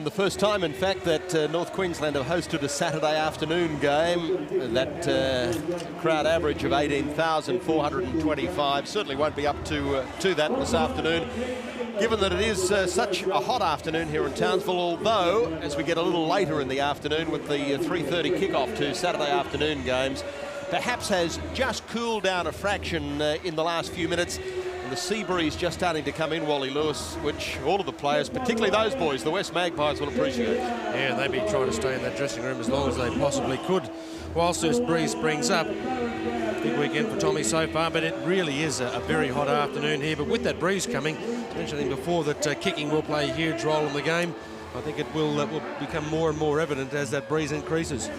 And the first time, in fact, that North Queensland have hosted a Saturday afternoon game. That crowd average of 18,425 certainly won't be up to that this afternoon, given that it is such a hot afternoon here in Townsville, although as we get a little later in the afternoon with the 3:30 kickoff to Saturday afternoon games, perhaps has just cooled down a fraction in the last few minutes. The sea breeze just starting to come in, Wally Lewis, which all of the players, particularly those boys, the West Magpies, will appreciate. Yeah, they'd be trying to stay in that dressing room as long as they possibly could whilst this breeze springs up. Big weekend for Tommy so far, but it really is a very hot afternoon here. But with that breeze coming, mentioning before that kicking will play a huge role in the game, I think it will become more and more evident as that breeze increases.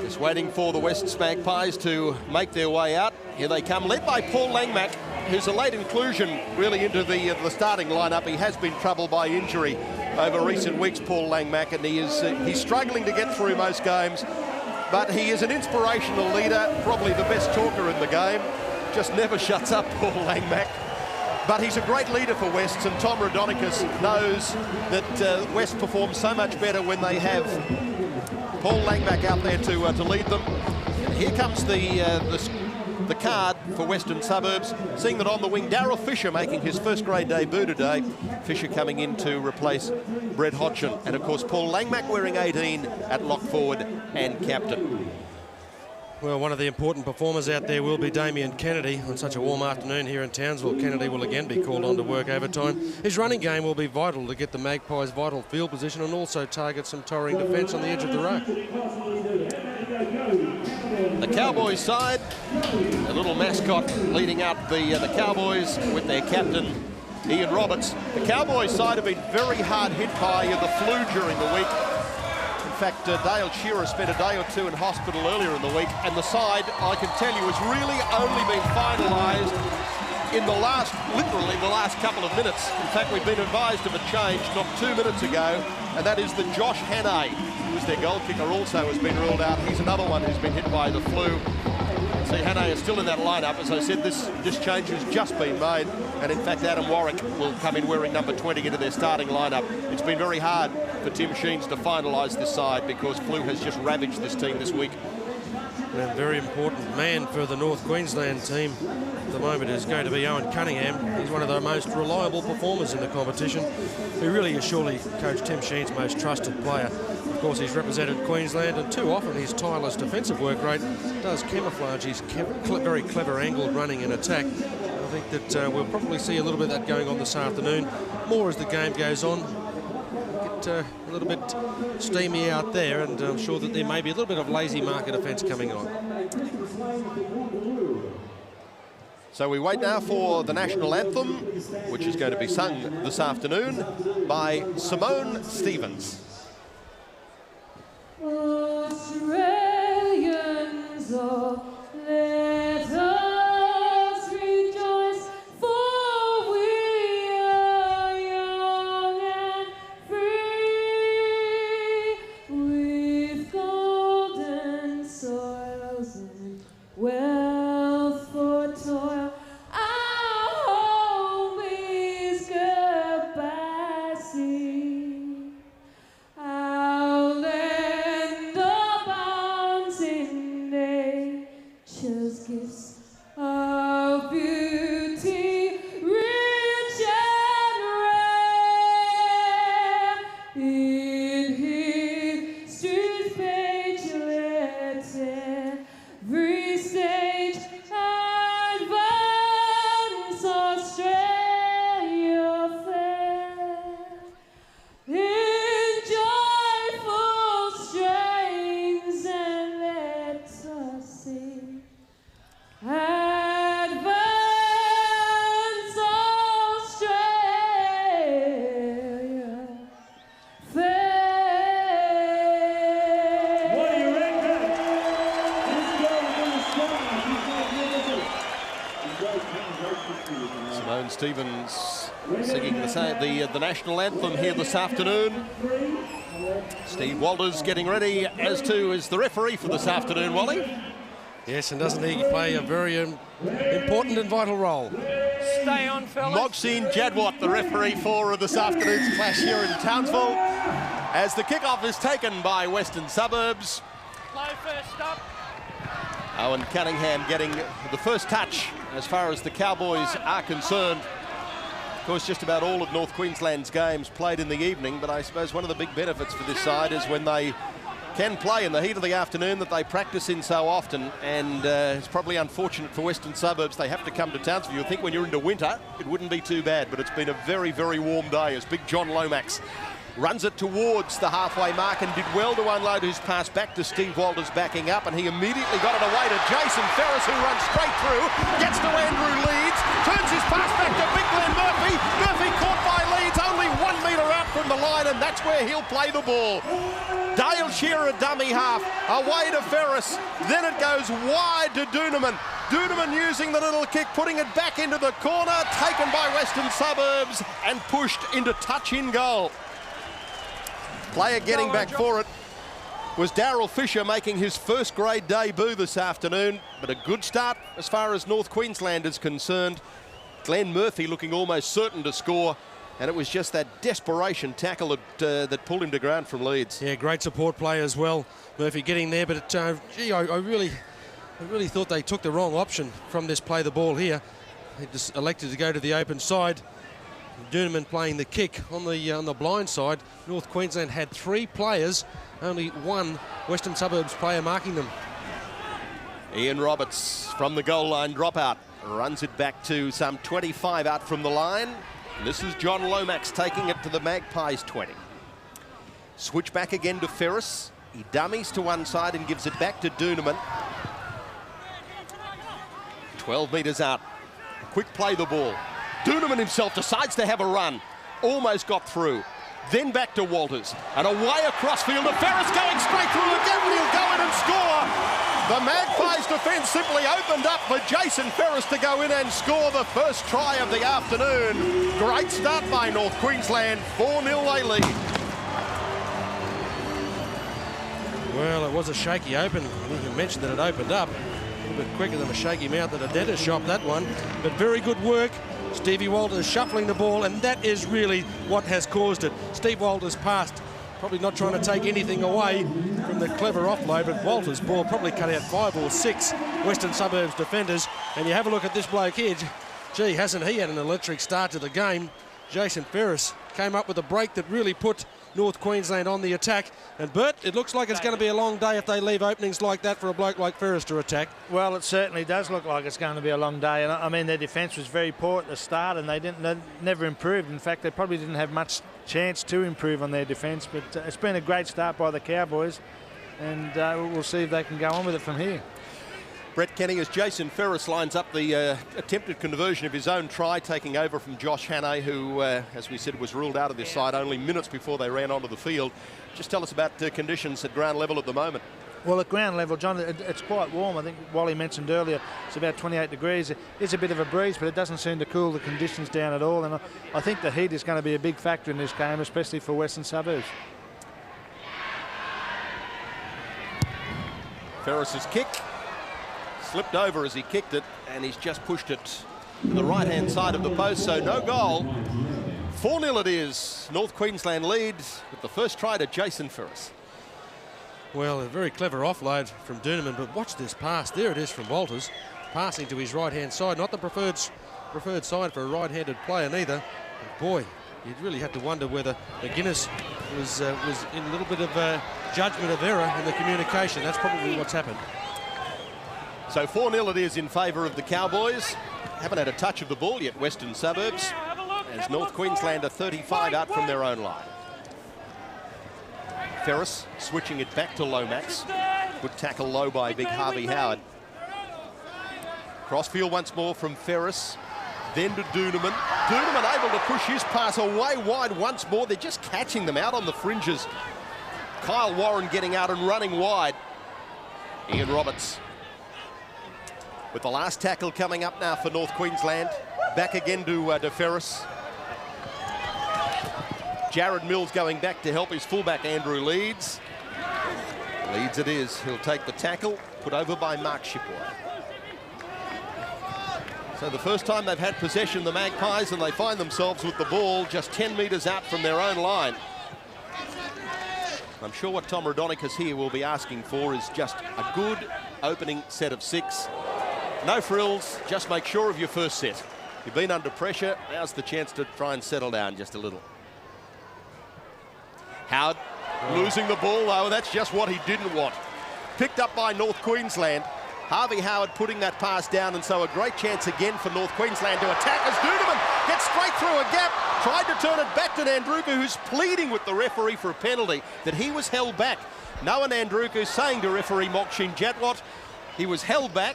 Just waiting for the West Magpies to make their way out. Here they come, led by Paul Langmack, who's a late inclusion really into the starting lineup. He has been troubled by injury over recent weeks, Paul Langmack, and he's struggling to get through most games. But he is an inspirational leader, probably the best talker in the game. Just never shuts up, Paul Langmack. But he's a great leader for West, and Tom Rodonicus knows that West performs so much better when they have Paul Langmack out there to lead them. And here comes the card for Western Suburbs, seeing that on the wing, Darryl Fisher making his first grade debut today. Fisher coming in to replace Brett Hodgson. And of course, Paul Langmack wearing 18 at lock forward and captain. Well, one of the important performers out there will be Damien Kennedy. On such a warm afternoon here in Townsville, Kennedy will again be called on to work overtime. His running game will be vital to get the Magpies vital field position and also target some towering defence on the edge of the ruck. The Cowboys side, a little mascot leading out the Cowboys with their captain, Ian Roberts. The Cowboys side have been very hard hit by the flu during the week. In fact, Dale Shearer spent a day or two in hospital earlier in the week, and the side, I can tell you, has really only been finalised literally the last couple of minutes. In fact, we've been advised of a change not 2 minutes ago, and that is that Josh Hannay, who was their goal kicker, also has been ruled out. He's another one who's been hit by the flu. See, Hannay is still in that lineup. As I said, this change has just been made, and in fact, Adam Warwick will come in wearing number 20 into their starting lineup. It's been very hard for Tim Sheens to finalise this side because flu has just ravaged this team this week. And a very important man for the North Queensland team at the moment is going to be Owen Cunningham. He's one of the most reliable performers in the competition, who really is surely Coach Tim Sheen's most trusted player. Of course, he's represented Queensland, and too often his tireless defensive work rate does camouflage his very clever angled running and attack. I think that we'll probably see a little bit of that going on this afternoon, more as the game goes on. A little bit steamy out there, and I'm sure that there may be a little bit of lazy market defence coming on. So we wait now for the national anthem, which is going to be sung this afternoon by Simone Stevens. Australians, oh, let us rejoice, for we are young and free, with golden soils and wealth for toil. Our home is good by sea. Our land abounds in nature's gifts of beauty, rich and rare. In history's page, let every stage advance Australia fair. In joyful strains, and let us sing. Advance Australia fair. What do you reckon? Simone Stevens singing the national anthem here this afternoon. Steve Walters getting ready, as is the referee for this afternoon, Wally. Yes, and doesn't he play a very important and vital role? Stay on, fellas. Mogsin Jadwat, the referee for this afternoon's clash here in Townsville, as the kickoff is taken by Western Suburbs. Play first up. Owen Cunningham getting the first touch as far as the Cowboys are concerned. Of course, just about all of North Queensland's games played in the evening, but I suppose one of the big benefits for this side is when they can play in the heat of the afternoon that they practice in so often, and it's probably unfortunate for Western Suburbs they have to come to Townsville. You'd think when you're into winter it wouldn't be too bad, but it's been a very, very warm day as big John Lomax runs it towards the halfway mark and did well to unload his pass back to Steve Walters backing up, and he immediately got it away to Jason Ferris, who runs straight through, gets to Andrew Leeds, turns his pass back to big Glenn Murphy. Murphy caught by Leeds, only 1 metre out from the line, and that's where he'll play the ball. Dale Shearer, dummy half, away to Ferris, then it goes wide to Doonerman. Doonerman using the little kick, putting it back into the corner, taken by Western Suburbs and pushed into touch in goal. Player getting back for it was Darryl Fisher, making his first grade debut this afternoon, but a good start as far as North Queensland is concerned. Glenn Murphy looking almost certain to score, and it was just that desperation tackle that pulled him to ground from Leeds. Yeah, great support play as well. Murphy getting there, but gee, I really thought they took the wrong option from this play the ball here. They just elected to go to the open side. Doonerman playing the kick on the blind side. North Queensland had 3 players, only 1 Western Suburbs player marking them. Ian Roberts from the goal line dropout runs it back to some 25 out from the line. And this is John Lomax taking it to the Magpies 20. Switch back again to Ferris. He dummies to one side and gives it back to Doonerman. 12 metres out. Quick play the ball. Doonerman himself decides to have a run. Almost got through. Then back to Walters. And away across field to Ferris, going straight through again, and he'll go in and score. The Magpies defence simply opened up for Jason Ferris to go in and score the first try of the afternoon. Great start by North Queensland. 4-0 they lead. Well, it was a shaky open. You can mention that it opened up a little bit quicker than a shaky mouth at a dentist shop, that one. But very good work. Stevie Walters shuffling the ball, and that is really what has caused it. Steve Walters passed, probably not trying to take anything away from the clever offload, but Walters' ball probably cut out 5 or 6 Western Suburbs defenders. And you have a look at this bloke here. Gee, hasn't he had an electric start to the game? Jason Ferris came up with a break that really put North Queensland on the attack. And Bert, it looks like it's going to be a long day if they leave openings like that for a bloke like Ferris to attack. Well, it certainly does look like it's going to be a long day. And I mean, their defence was very poor at the start, and they never improved. In fact, they probably didn't have much chance to improve on their defence. But it's been a great start by the Cowboys, and we'll see if they can go on with it from here. Brett Kenny, as Jason Ferris lines up the attempted conversion of his own try, taking over from Josh Hannay, who, as we said, was ruled out of this side only minutes before they ran onto the field. Just tell us about conditions at ground level at the moment. Well, at ground level, John, it's quite warm. I think Wally mentioned earlier it's about 28 degrees. It's a bit of a breeze, but it doesn't seem to cool the conditions down at all. And I think the heat is going to be a big factor in this game, especially for Western Suburbs. Ferris's kick slipped over as he kicked it, and he's just pushed it to the right-hand side of the post, so no goal. 4-0 it is. North Queensland leads with the first try to Jason Ferris. Well, a very clever offload from Doonerman, but watch this pass. There it is from Walters, passing to his right-hand side. Not the preferred side for a right-handed player neither. But boy, you'd really have to wonder whether McGuinness was in a little bit of judgment of error in the communication. That's probably what's happened. So 4-0 it is in favour of the Cowboys. Haven't had a touch of the ball yet, Western Suburbs, as North Queensland are 35 out from their own line. Ferris switching it back to Lomax. Good tackle low by big Harvey Howard. Crossfield once more from Ferris. Then to Doonerman. Doonerman able to push his pass away wide once more. They're just catching them out on the fringes. Kyle Warren getting out and running wide. Ian Roberts with the last tackle coming up now for North Queensland. Back again to Ferris. Jared Mills going back to help his fullback Andrew Leeds. Leeds it is. He'll take the tackle, put over by Mark Shipwell. So the first time they've had possession, the Magpies, and they find themselves with the ball just 10 metres out from their own line. I'm sure what Tom Rodonicus here will be asking for is just a good opening set of 6. No frills, just make sure of your first set. You've been under pressure, now's the chance to try and settle down just a little. Howard losing the ball, though, that's just what he didn't want. Picked up by North Queensland. Harvey Howard putting that pass down, and so a great chance again for North Queensland to attack as Duderman gets straight through a gap, tried to turn it back to Nandruku, who's pleading with the referee for a penalty, that he was held back. Noah Nandruku saying to referee Mokshin Jatwat he was held back,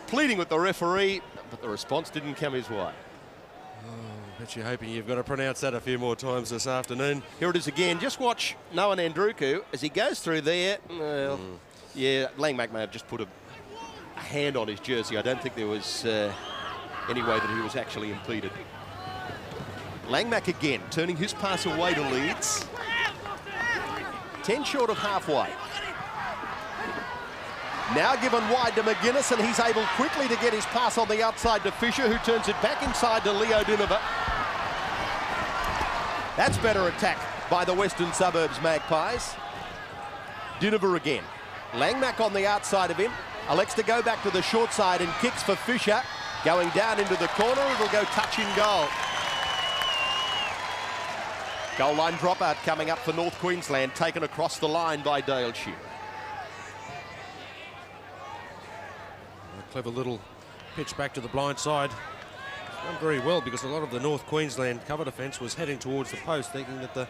pleading with the referee, but the response didn't come his way. Bet you're hoping you've got to pronounce that a few more times this afternoon. Here it is again. Just watch Noah Nandruku as he goes through there. Yeah, Langmack may have just put a hand on his jersey. I don't think there was any way that he was actually impeded. Langmack again, turning his pass away to Leeds. 10 short of halfway. Now given wide to McGuinness, and he's able quickly to get his pass on the outside to Fisher, who turns it back inside to Leo Dinova. That's better attack by the Western Suburbs Magpies. Dinova again. Langmack on the outside of him. Elects to go back to the short side and kicks for Fisher. Going down into the corner, it'll go touch in goal. Goal line dropout coming up for North Queensland, taken across the line by Dale Shear. A clever little pitch back to the blind side. It's done very well because a lot of the North Queensland cover defence was heading towards the post, thinking that the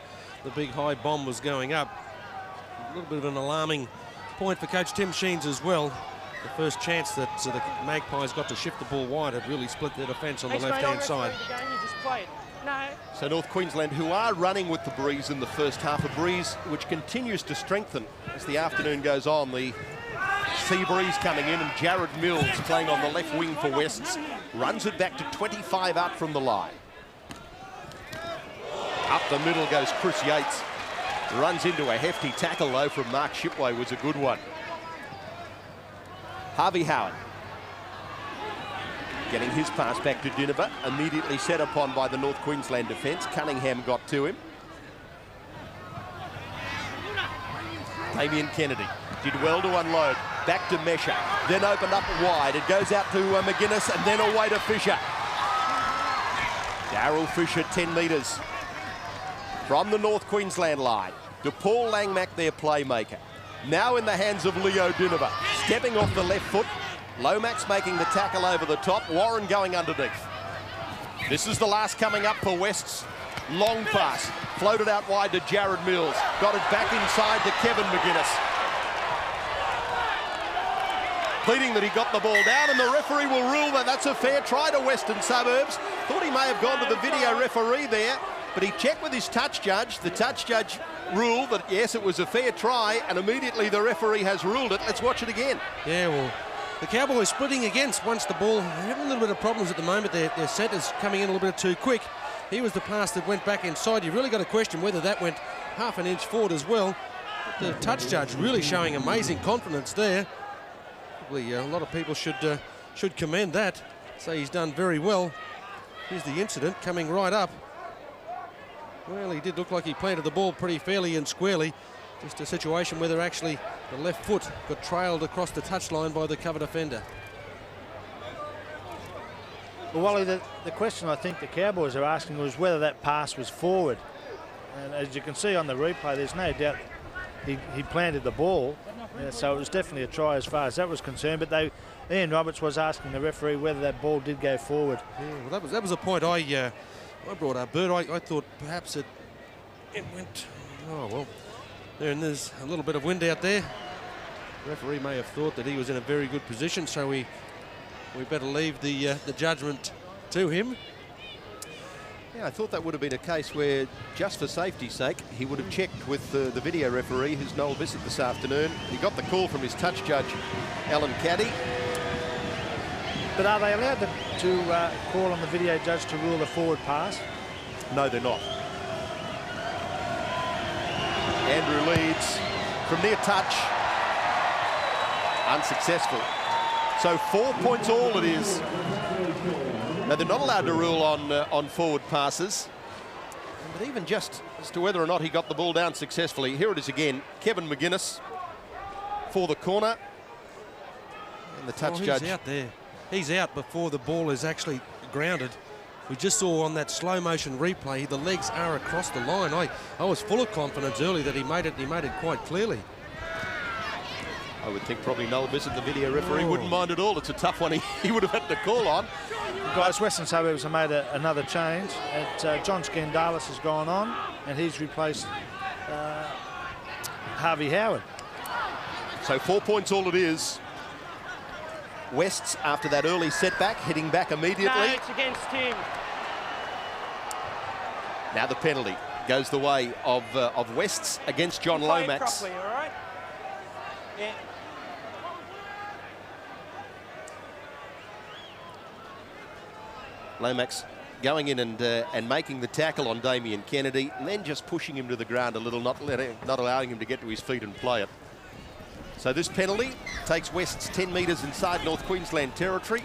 big high bomb was going up. A little bit of an alarming point for coach Tim Sheens as well. The first chance that the Magpies got to shift the ball wide had really split their defence on the left-hand side. So North Queensland, who are running with the breeze in the first half, a breeze which continues to strengthen as the afternoon goes on. The sea breeze coming in, and Jared Mills playing on the left wing for Wests runs it back to 25 out from the line. Up the middle goes Chris Yates. Runs into a hefty tackle, though, from Mark Shipway, was a good one. Harvey Howard getting his pass back to Dinova, immediately set upon by the North Queensland defence. Cunningham got to him. Damien Kennedy did well to unload. Back to Mesha, then opened up wide. It goes out to McGuinness and then away to Fisher. Daryl Fisher, 10 metres from the North Queensland line to Paul Langmack, their playmaker. Now in the hands of Leo Dinova, stepping off the left foot. Lomax making the tackle over the top. Warren going underneath. This is the last coming up for Wests. Long pass, floated out wide to Jared Mills. Got it back inside to Kevin McGuinness. Pleading that he got the ball down, and the referee will rule that that's a fair try to Western Suburbs. Thought he may have gone to the video referee there, but he checked with his touch judge. The touch judge ruled that, yes, it was a fair try, and immediately the referee has ruled it. Let's watch it again. Yeah, well, the Cowboys splitting against once the ball. They're having a little bit of problems at the moment. Their centre's coming in a little bit too quick. He was the pass that went back inside. You've really got to question whether that went half an inch forward as well. But the touch judge really showing amazing confidence there. Probably a lot of people should commend that. Say he's done very well. Here's the incident coming right up. Well, he did look like he planted the ball pretty fairly and squarely. Just a situation where actually the left foot got trailed across the touchline by the cover defender. Well, Wally, the question I think the Cowboys are asking was whether that pass was forward. And as you can see on the replay, there's no doubt he planted the ball. So it was definitely a try as far as that was concerned. But Ian Roberts was asking the referee whether that ball did go forward. Yeah, well, that was a point I brought up, Bert. I thought perhaps it went. Oh well. There's a little bit of wind out there. The referee may have thought that he was in a very good position, so we better leave the judgment to him. Yeah, I thought that would have been a case where, just for safety's sake, he would have checked with the video referee, who's Noel Bissett this afternoon. He got the call from his touch judge, Alan Caddy. But are they allowed to call on the video judge to rule a forward pass? No, they're not. Andrew Leeds from near touch, unsuccessful. So 4 points all it is. Now, they're not allowed to rule on forward passes. But even just as to whether or not he got the ball down successfully, here it is again. Kevin McGuinness for the corner. And the touch judge. He's out there. He's out before the ball is actually grounded. We just saw on that slow motion replay, the legs are across the line. I was full of confidence early that he made it quite clearly. I would think probably Noel Bissett, the video referee, wouldn't mind at all. It's a tough one he would have had to call on. Guys, Western Suburbs have made another change. John Scandalis has gone on, and he's replaced Harvey Howard. So 4 points all it is. Wests, after that early setback, heading back immediately. No, it's against him. Now the penalty goes the way of Wests against John Play it Lomax. properly, all right? Yeah. Lomax going in and making the tackle on Damien Kennedy, and then just pushing him to the ground a little, not allowing him to get to his feet and play it. So this penalty takes Wests 10 metres inside North Queensland territory.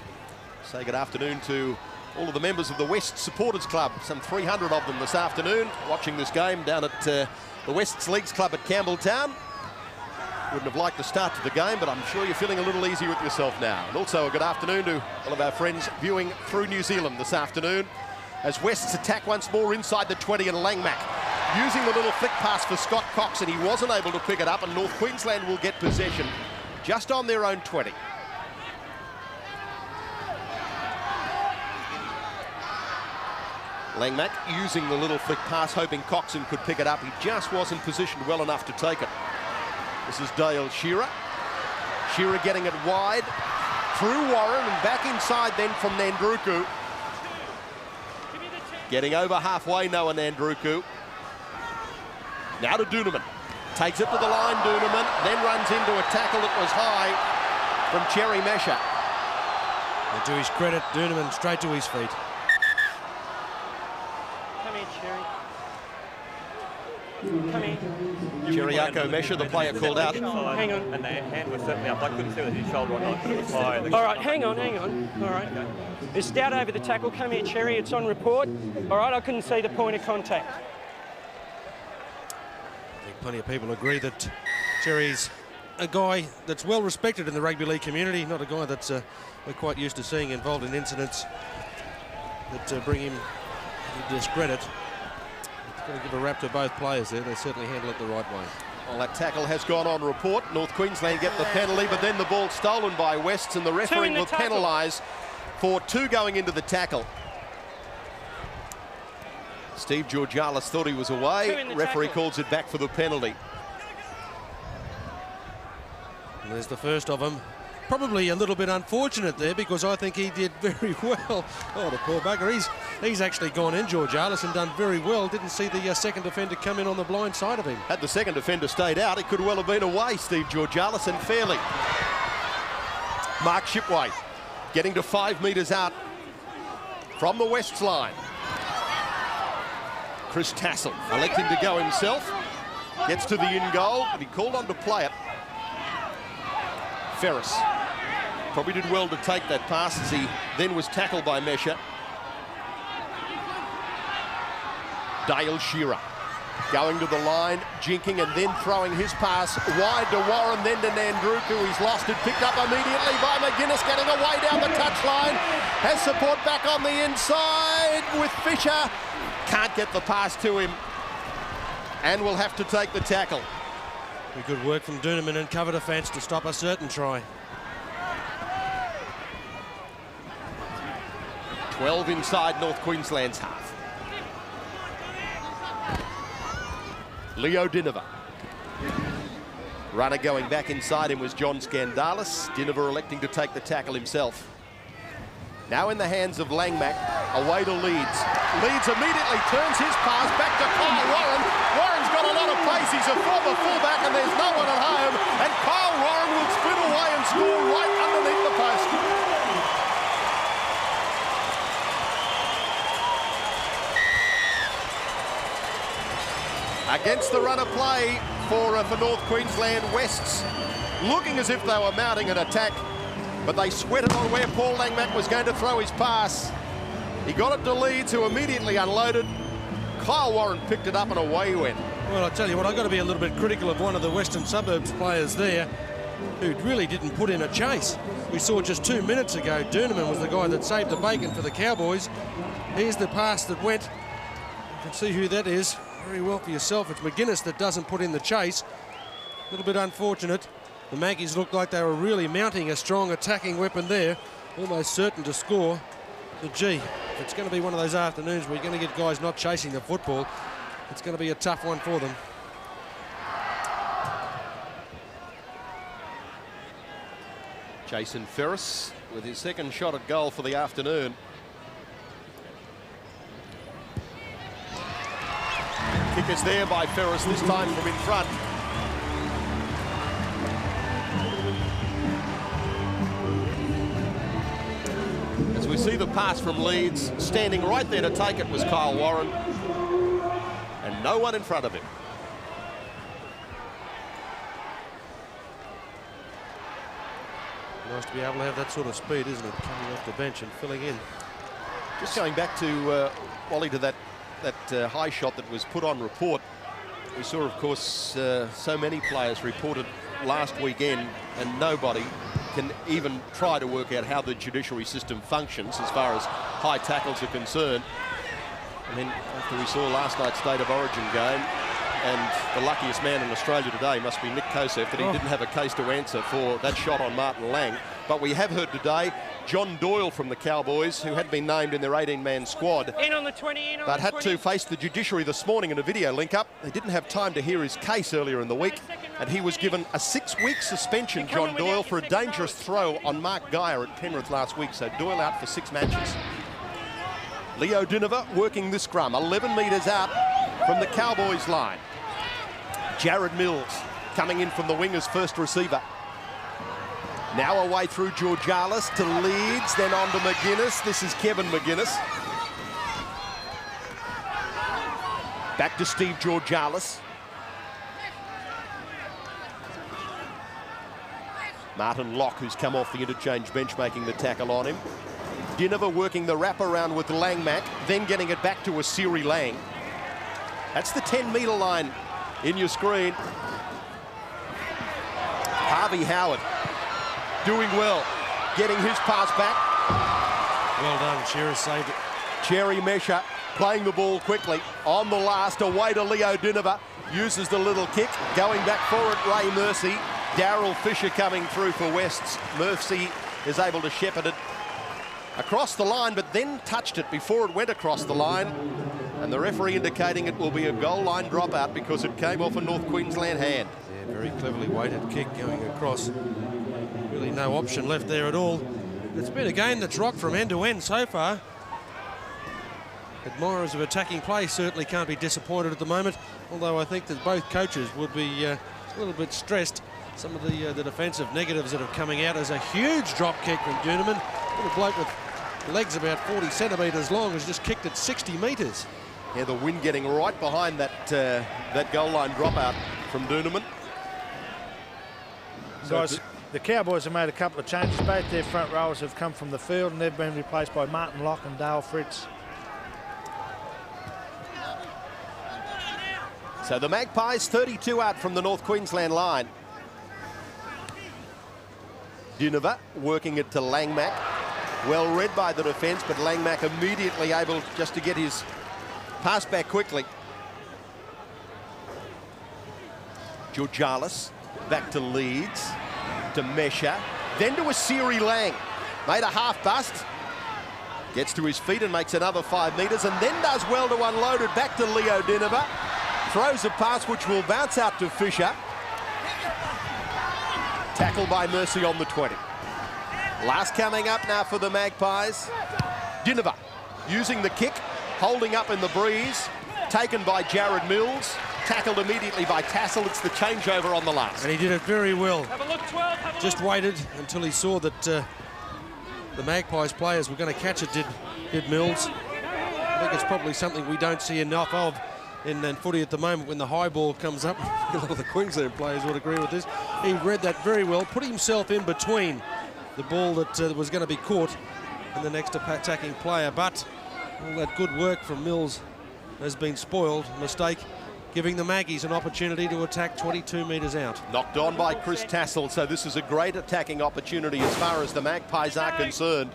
Say good afternoon to all of the members of the West Supporters Club, some 300 of them this afternoon, watching this game down at the Wests Leagues Club at Campbelltown. Wouldn't have liked the start to the game, but I'm sure you're feeling a little easy with yourself now. And also a good afternoon to all of our friends viewing through New Zealand this afternoon, as Wests attack once more inside the 20, and Langmack using the little flick pass for Scott Cox, and he wasn't able to pick it up, and North Queensland will get possession just on their own 20. Langmack using the little flick pass, hoping Coxon could pick it up. He just wasn't positioned well enough to take it. This is Dale Shearer. Shearer getting it wide through Warren and back inside then from Nandruku. Getting over halfway, Noah Nandruku. Now to Doonerman. Takes it to the line, Doonerman, then runs into a tackle that was high from Cherry Mesher. And to his credit, Doonerman straight to his feet. Come here, Cherry. Come here. Cheriako Mesher, the player called out. Hang on. And their hand was certainly up. I couldn't see whether his shoulder or not, but it was high. All right, hang on. All right. It's Stout over the tackle. Come here, Cherry. It's on report. All right, I couldn't see the point of contact. I think plenty of people agree that Cherry's a guy that's well respected in the rugby league community, not a guy that's we're quite used to seeing involved in incidents that bring him to discredit. Got to give a rap to both players there. They certainly handle it the right way. Well, that tackle has gone on report. North Queensland get the penalty, but then the ball stolen by Wests, and the referee will penalise for 2 going into the tackle. Steve Georgalis thought he was away. Referee calls it back for the penalty. And there's the first of them. Probably a little bit unfortunate there, because I think he did very well. Oh, the poor bugger. He's actually gone in, Georgalis, and done very well. Didn't see the second defender come in on the blind side of him. Had the second defender stayed out, it could well have been away, Steve Georgalis, and fairly. Mark Shipway getting to 5 metres out from the Wests line. Chris Tassel electing to go himself. Gets to the in goal, but he called on to play it. Ferris probably did well to take that pass, as he then was tackled by Mesher. Dale Shearer going to the line, jinking, and then throwing his pass wide to Warren, then to Nandruku. He's lost it, picked up immediately by McGuinness, getting away down the touchline. Has support back on the inside with Fisher. Can't get the pass to him, and will have to take the tackle. Good work from Doonerman and cover defence to stop a certain try. 12 inside North Queensland's half. Leo Dinova. Runner going back inside him was John Scandalis. Dinova electing to take the tackle himself. Now in the hands of Langmack, away to Leeds. Leeds immediately turns his pass back to Kyle Warren. Warren's got a lot of pace. He's a former fullback, and there's no one at home. And Kyle Warren will spin away and score right underneath the post. Against the run of play for North Queensland, Wests looking as if they were mounting an attack. but they sweated on where Paul Langmack was going to throw his pass. He got it to Leeds, who immediately unloaded. Kyle Warren picked it up and away he went. Well, I tell you what, I've got to be a little bit critical of one of the Western Suburbs players there who really didn't put in a chase. We saw just 2 minutes ago, Durneman was the guy that saved the bacon for the Cowboys. Here's the pass that went. You can see who that is very well for yourself. It's McGuinness that doesn't put in the chase. A little bit unfortunate. The Magpies looked like they were really mounting a strong attacking weapon there, almost certain to score. But gee, if it's going to be one of those afternoons where you're going to get guys not chasing the football, it's going to be a tough one for them. Jason Ferris with his second shot at goal for the afternoon. Kick is there by Ferris, this time from in front. As we see the pass from Leeds, standing right there to take it was Kyle Warren, and no one in front of him. Nice to be able to have that sort of speed, isn't it? Coming off the bench and filling in. Just going back to Wally, to that high shot that was put on report. We saw, of course, so many players reported last weekend, and nobody can even try to work out how the judiciary system functions as far as high tackles are concerned. I mean, after we saw last night's State of Origin game, and the luckiest man in Australia today must be Nick Kosef, that he didn't have a case to answer for that shot on Martin Lang. But we have heard today John Doyle from the Cowboys, who had been named in their 18-man squad, In on the 20, in on but the had 20. to face the judiciary this morning in a video link-up. They didn't have time to hear his case earlier in the week, and he was given a 6-week suspension, John Doyle, for a dangerous throw on Mark Geyer at Penrith last week. So Doyle out for 6 matches. Leo Dinova working this scrum, 11 metres out from the Cowboys line. Jared Mills coming in from the wing as first receiver. Now away through Georgalis to Leeds, then on to McGuinness. This is Kevin McGuinness. Back to Steve Georgalis. Martin Locke, who's come off the interchange bench, making the tackle on him. Dinova working the wraparound with Langmack, then getting it back to Asiri Lang. That's the 10-metre line in your screen. Harvey Howard doing well, getting his pass back. Well done, Shearer saved it. Cherry Mesher playing the ball quickly. On the last, away to Leo Dinova. Uses the little kick, going back for it, Ray Mercy. Daryl Fisher coming through for Wests. Mercy is able to shepherd it across the line, but then touched it before it went across the line. And the referee indicating it will be a goal line dropout because it came off a North Queensland hand. Yeah, very cleverly weighted kick going across. Really no option left there at all. It's been a game that's rocked from end to end so far. Admirers of attacking play certainly can't be disappointed at the moment, although I think that both coaches would be a little bit stressed. Some of the defensive negatives that are coming out as a huge drop kick from Durneman. Little bloke with legs about 40 centimetres long has just kicked it 60 metres. Yeah, the wind getting right behind that goal line dropout from Durneman. Guys, the Cowboys have made a couple of changes. Both their front rowers have come from the field and they've been replaced by Martin Locke and Dale Fritz. So the Magpies 32 out from the North Queensland line. Dinova working it to Langmack. Well read by the defence, but Langmack immediately able just to get his pass back quickly. Georgalis back to Leeds, to Mesher, then to Asiri Lang. Made a half bust. Gets to his feet and makes another 5 metres, and then does well to unload it back to Leo Dinova. Throws a pass which will bounce out to Fisher. Tackle by Mercy on the 20. Last coming up now for the Magpies. Dinova using the kick, holding up in the breeze. Taken by Jared Mills. Tackled immediately by Tassel. It's the changeover on the last. And he did it very well. Have a look, 12. Have a Just look. waited until he saw that the Magpies players were going to catch it, did Mills. I think it's probably something we don't see enough of in footy at the moment when the high ball comes up. A lot of the Queensland players would agree with this. He read that very well, put himself in between the ball that was going to be caught in the next attacking player. But all that good work from Mills has been spoiled. Mistake giving the Maggies an opportunity to attack 22 metres out. Knocked on by Chris Tassel, so this is a great attacking opportunity as far as the Magpies are concerned.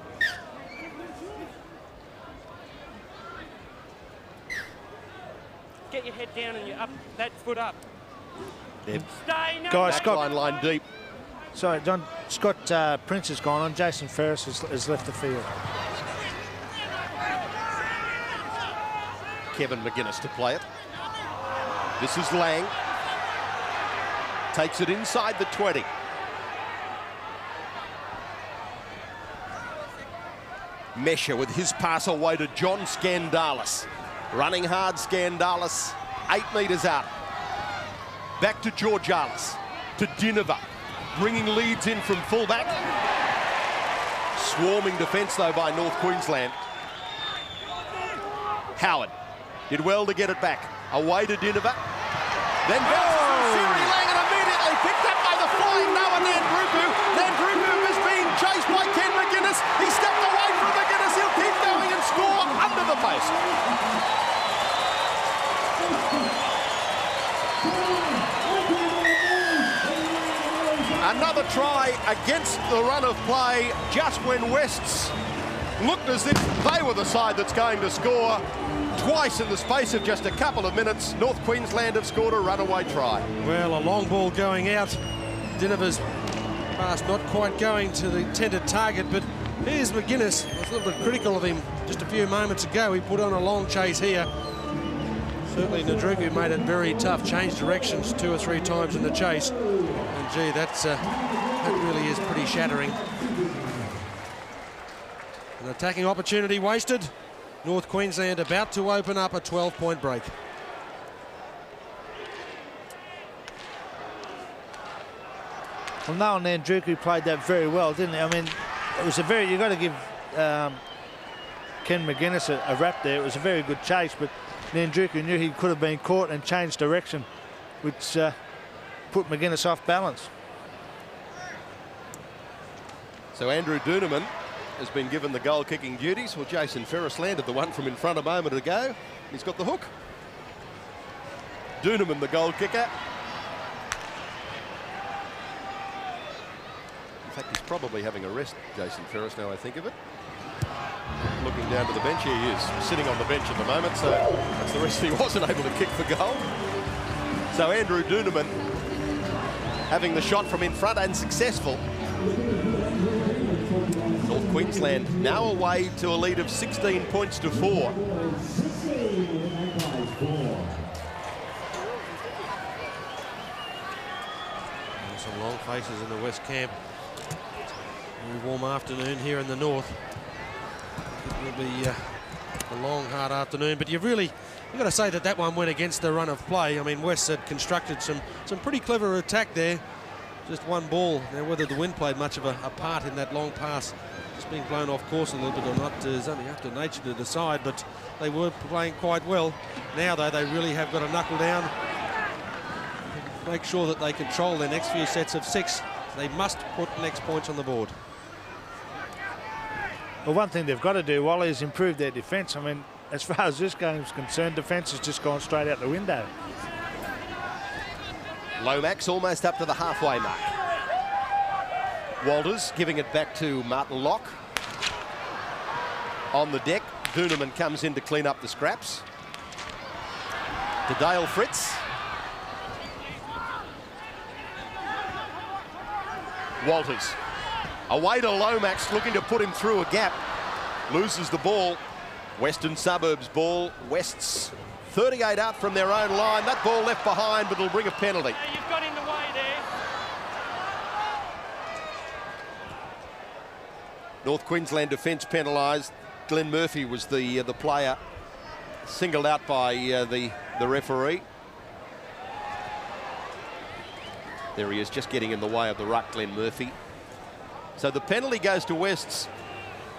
Get your head down and you're up, that foot up. They've Stay, no. Guys, line deep. Sorry, John. Scott Prince has gone on. Jason Ferris has left the field. Kevin McGuinness to play it. This is Lang. Takes it inside the 20. Mesher with his pass away to John Scandalis. Running hard, Scandalis, 8 metres out. Back to Georgialis, to Dinova, bringing leads in from fullback. Swarming defence though by North Queensland. Howard did well to get it back. Away to Dinova. Then bounces from Siri Lang and immediately picked up by the flying Noah Nandruku. Nandruku is being chased by Ken McGuinness. He stepped away from McGuinness. He'll keep going and score under the post. Another try against the run of play just when Wests looked as if they were the side that's going to score. Twice in the space of just a couple of minutes, North Queensland have scored a runaway try. Well, a long ball going out. Dinova's pass not quite going to the intended target, but here's McGuinness. I was a little bit critical of him just a few moments ago. He put on a long chase here. Certainly Nadruku made it very tough, changed directions 2 or 3 times in the chase. And gee, that really is pretty shattering. An attacking opportunity wasted. North Queensland about to open up a 12-point break. Well, Noah Nandruku played that very well, didn't he? I mean, it was you've got to give Ken McGuinness a rap there. It was a very good chase, but Nandruku knew he could have been caught and changed direction, which put McGuinness off balance. So Andrew Doonerman has been given the goal-kicking duties. Well, Jason Ferris landed the one from in front a moment ago. He's got the hook. Doonerman, the goal kicker. In fact, he's probably having a rest, Jason Ferris, now I think of it. Looking down to the bench, here he is, sitting on the bench at the moment, so that's the reason he wasn't able to kick for goal. So Andrew Doonerman having the shot from in front and successful. North Queensland now away to a lead of 16 points to 4. Some long faces in the West Camp. Very warm afternoon here in the north. It will be a long, hard afternoon, but you've got to say that one went against the run of play. I mean, West had constructed some pretty clever attack there. Just one ball. Now, whether the wind played much of a part in that long pass, just being blown off course a little bit or not, is only up to nature to decide, but they were playing quite well. Now, though, they really have got to knuckle down, make sure that they control their next few sets of 6. They must put next points on the board. Well, one thing they've got to do, Wally, is improve their defence. I mean, as far as this game is concerned, defence has just gone straight out the window. Lomax almost up to the halfway mark. Walters giving it back to Martin Locke. On the deck, Doonerman comes in to clean up the scraps. To Dale Fritz. Walters. Away to Lomax, looking to put him through a gap. Loses the ball. Western Suburbs ball. West's 38 out from their own line. That ball left behind, but it'll bring a penalty. Hey, you've got in the way there. North Queensland defence penalised. Glenn Murphy was the player singled out by the referee. There he is, just getting in the way of the ruck, Glenn Murphy. So the penalty goes to Wests,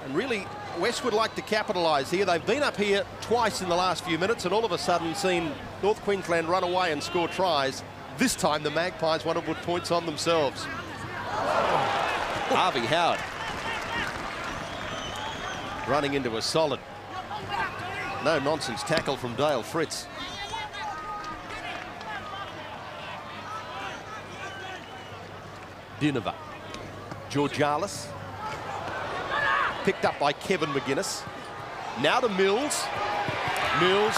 and really West would like to capitalise here. They've been up here twice in the last few minutes and all of a sudden seen North Queensland run away and score tries. This time the Magpies want to put points on themselves. Harvey Howard running into a solid, no-nonsense tackle from Dale Fritz. Dinova. Georgialis. Picked up by Kevin McGuinness. Now to Mills. Mills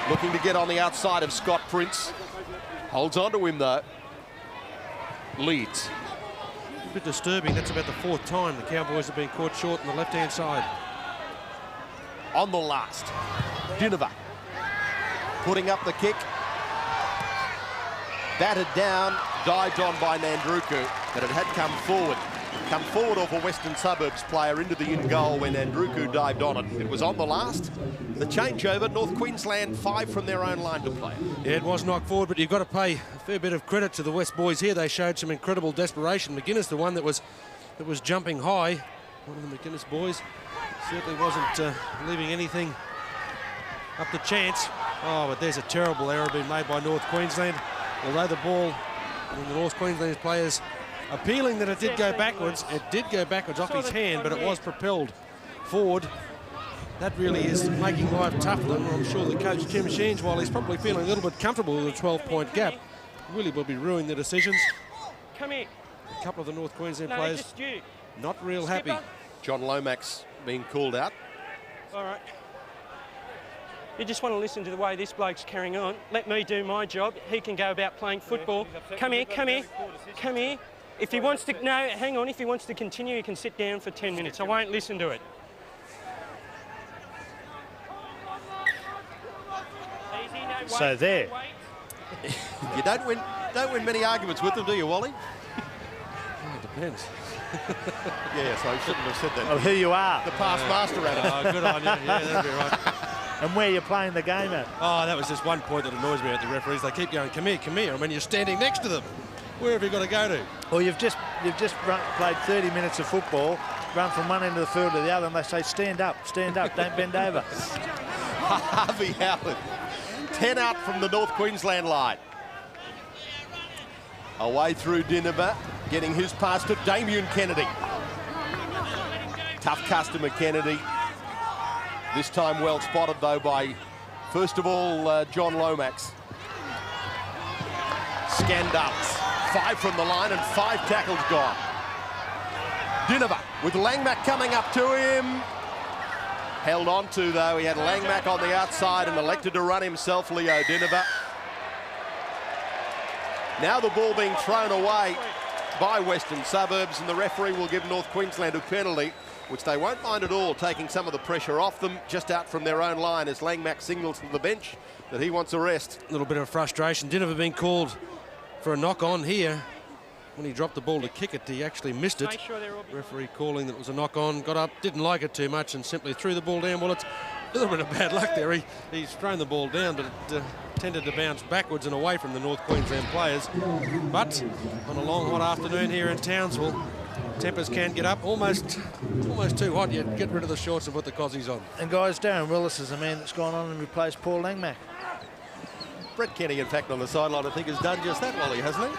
looking to get on the outside of Scott Prince. Holds on to him though. Leads. A bit disturbing. That's about the 4th time the Cowboys have been caught short on the left-hand side. On the last. Dinova. Putting up the kick. Batted down. Dived on by Nandruku, but it had come forward. Come forward off a Western Suburbs player into the in goal when Nandruku dived on it. It was on the last. The changeover, North Queensland 5 from their own line to play. Yeah, it was knocked forward, but you've got to pay a fair bit of credit to the West boys here. They showed some incredible desperation. McGuinness, the one that was jumping high. One of the McGuinness boys certainly wasn't leaving anything up to chance. Oh, but there's a terrible error being made by North Queensland. Although the ball, and the North Queensland players appealing that it did go backwards. It did go backwards off his hand, but it was propelled forward. That really is making life tough for them. I'm sure the coach, Tim Sheens, while he's probably feeling a little bit comfortable with a 12-point gap, really will be ruining the decisions. Come here. A couple of the North Queensland No, players just you. not real happy. John Lomax being called out. All right. You just want to listen to the way this bloke's carrying on. Let me do my job. He can go about playing football. Come here, come here, come here. If he wants to, no, hang on. If he wants to continue, he can sit down for 10 minutes. I won't listen to it. Easy, no weight, So there. no weight. You don't win many arguments with them, do you, Wally? It depends. Yeah, so I shouldn't have said that. Of who you are The past master at it. Oh, good on you. Yeah, that'd be right. and where you're playing the game at. Oh, that was just one point that annoys me at the referees. They keep going, come here, come here. I mean, you're standing next to them. Where have you got to go to? Or you've just played 30 minutes of football, run from one end of the field to the other, and they say, stand up, don't bend over. Harvey Howard. 10 out from the North Queensland line. Away through Dinova, getting his pass to Damien Kennedy. Tough customer, Kennedy. This time well spotted, though, by, first of all, John Lomax. Scandals. 5 from the line and 5 tackles gone. Dinova with Langmack coming up to him. Held on to, though. He had Langmack on the outside and elected to run himself, Leo Dinova. Now the ball being thrown away by Western Suburbs, and the referee will give North Queensland a penalty, which they won't mind at all, taking some of the pressure off them just out from their own line as Langmack signals to the bench that he wants a rest. A little bit of frustration. Dinova being called for a knock-on here. When he dropped the ball to kick it, he actually missed it. Make sure they're all Referee calling that it was a knock-on, got up, didn't like it too much and simply threw the ball down. Well, it's a little bit of bad luck there. He's thrown the ball down, but it tended to bounce backwards and away from the North Queensland players. But on a long, hot afternoon here in Townsville, tempers can get up. Almost too hot. You get rid of the shorts and put the cozies on. And guys, Darren Willis is the man that's gone on and replaced Paul Langmack. Brett Kenny, in fact, on the sideline, I think, has done just that, Wally, hasn't he?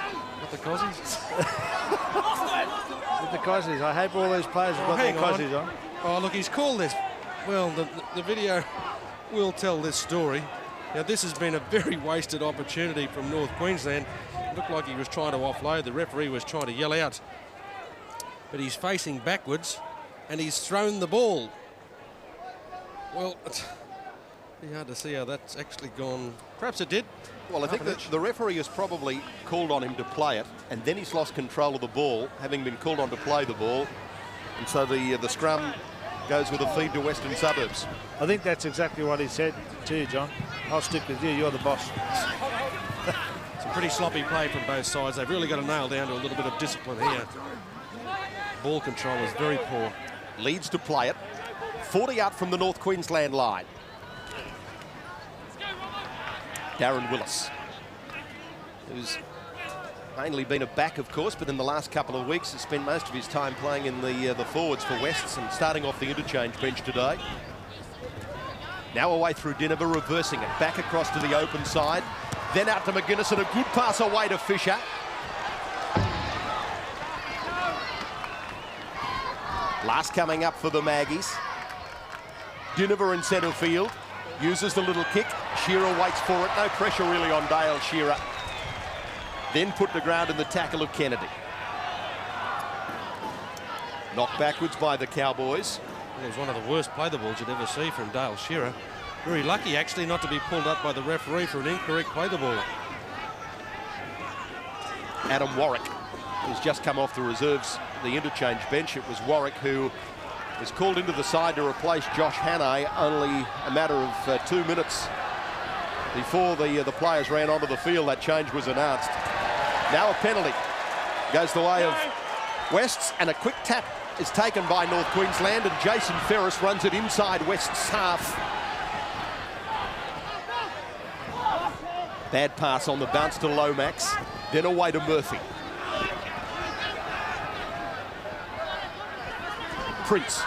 With the cozies. With the cozies. I hope all these players have got their cozies on. Oh, look, he's called this. Well, the video will tell this story. Now, this has been a very wasted opportunity from North Queensland. It looked like he was trying to offload. The referee was trying to yell out. But he's facing backwards, and he's thrown the ball. Well, it's pretty hard to see how that's actually gone. Perhaps it did. Well, I think that the referee has probably called on him to play it, and then he's lost control of the ball, having been called on to play the ball. And so the scrum goes with a feed to Western Suburbs. I think that's exactly what he said to you, John. I'll stick with you. You're the boss. Some pretty sloppy play from both sides. They've really got to nail down to a little bit of discipline here. Ball control is very poor. Leads to play it. 40 out from the North Queensland line. Darren Willis, who's mainly been a back, of course, but in the last couple of weeks has spent most of his time playing in the forwards for Wests and starting off the interchange bench today. Now away through Dinova, reversing it, back across to the open side, then out to McGuinness and a good pass away to Fisher. Last coming up for the Maggies. Dinover in centre field. Uses the little kick. Shearer waits for it. No pressure really on Dale Shearer. Then put to ground in the tackle of Kennedy. Knocked backwards by the Cowboys. It was one of the worst play the balls you'd ever see from Dale Shearer. Very lucky, actually, not to be pulled up by the referee for an incorrect play the ball. Adam Warwick, who's just come off the reserves, the interchange bench. It was Warwick who was called into the side to replace Josh Hannay only a matter of 2 minutes before the players ran onto the field. That change was announced. Now a penalty goes the way of Wests, and a quick tap is taken by North Queensland, and Jason Ferris runs it inside West's half. Bad pass on the bounce to Lomax, then away to Murphy. Prince.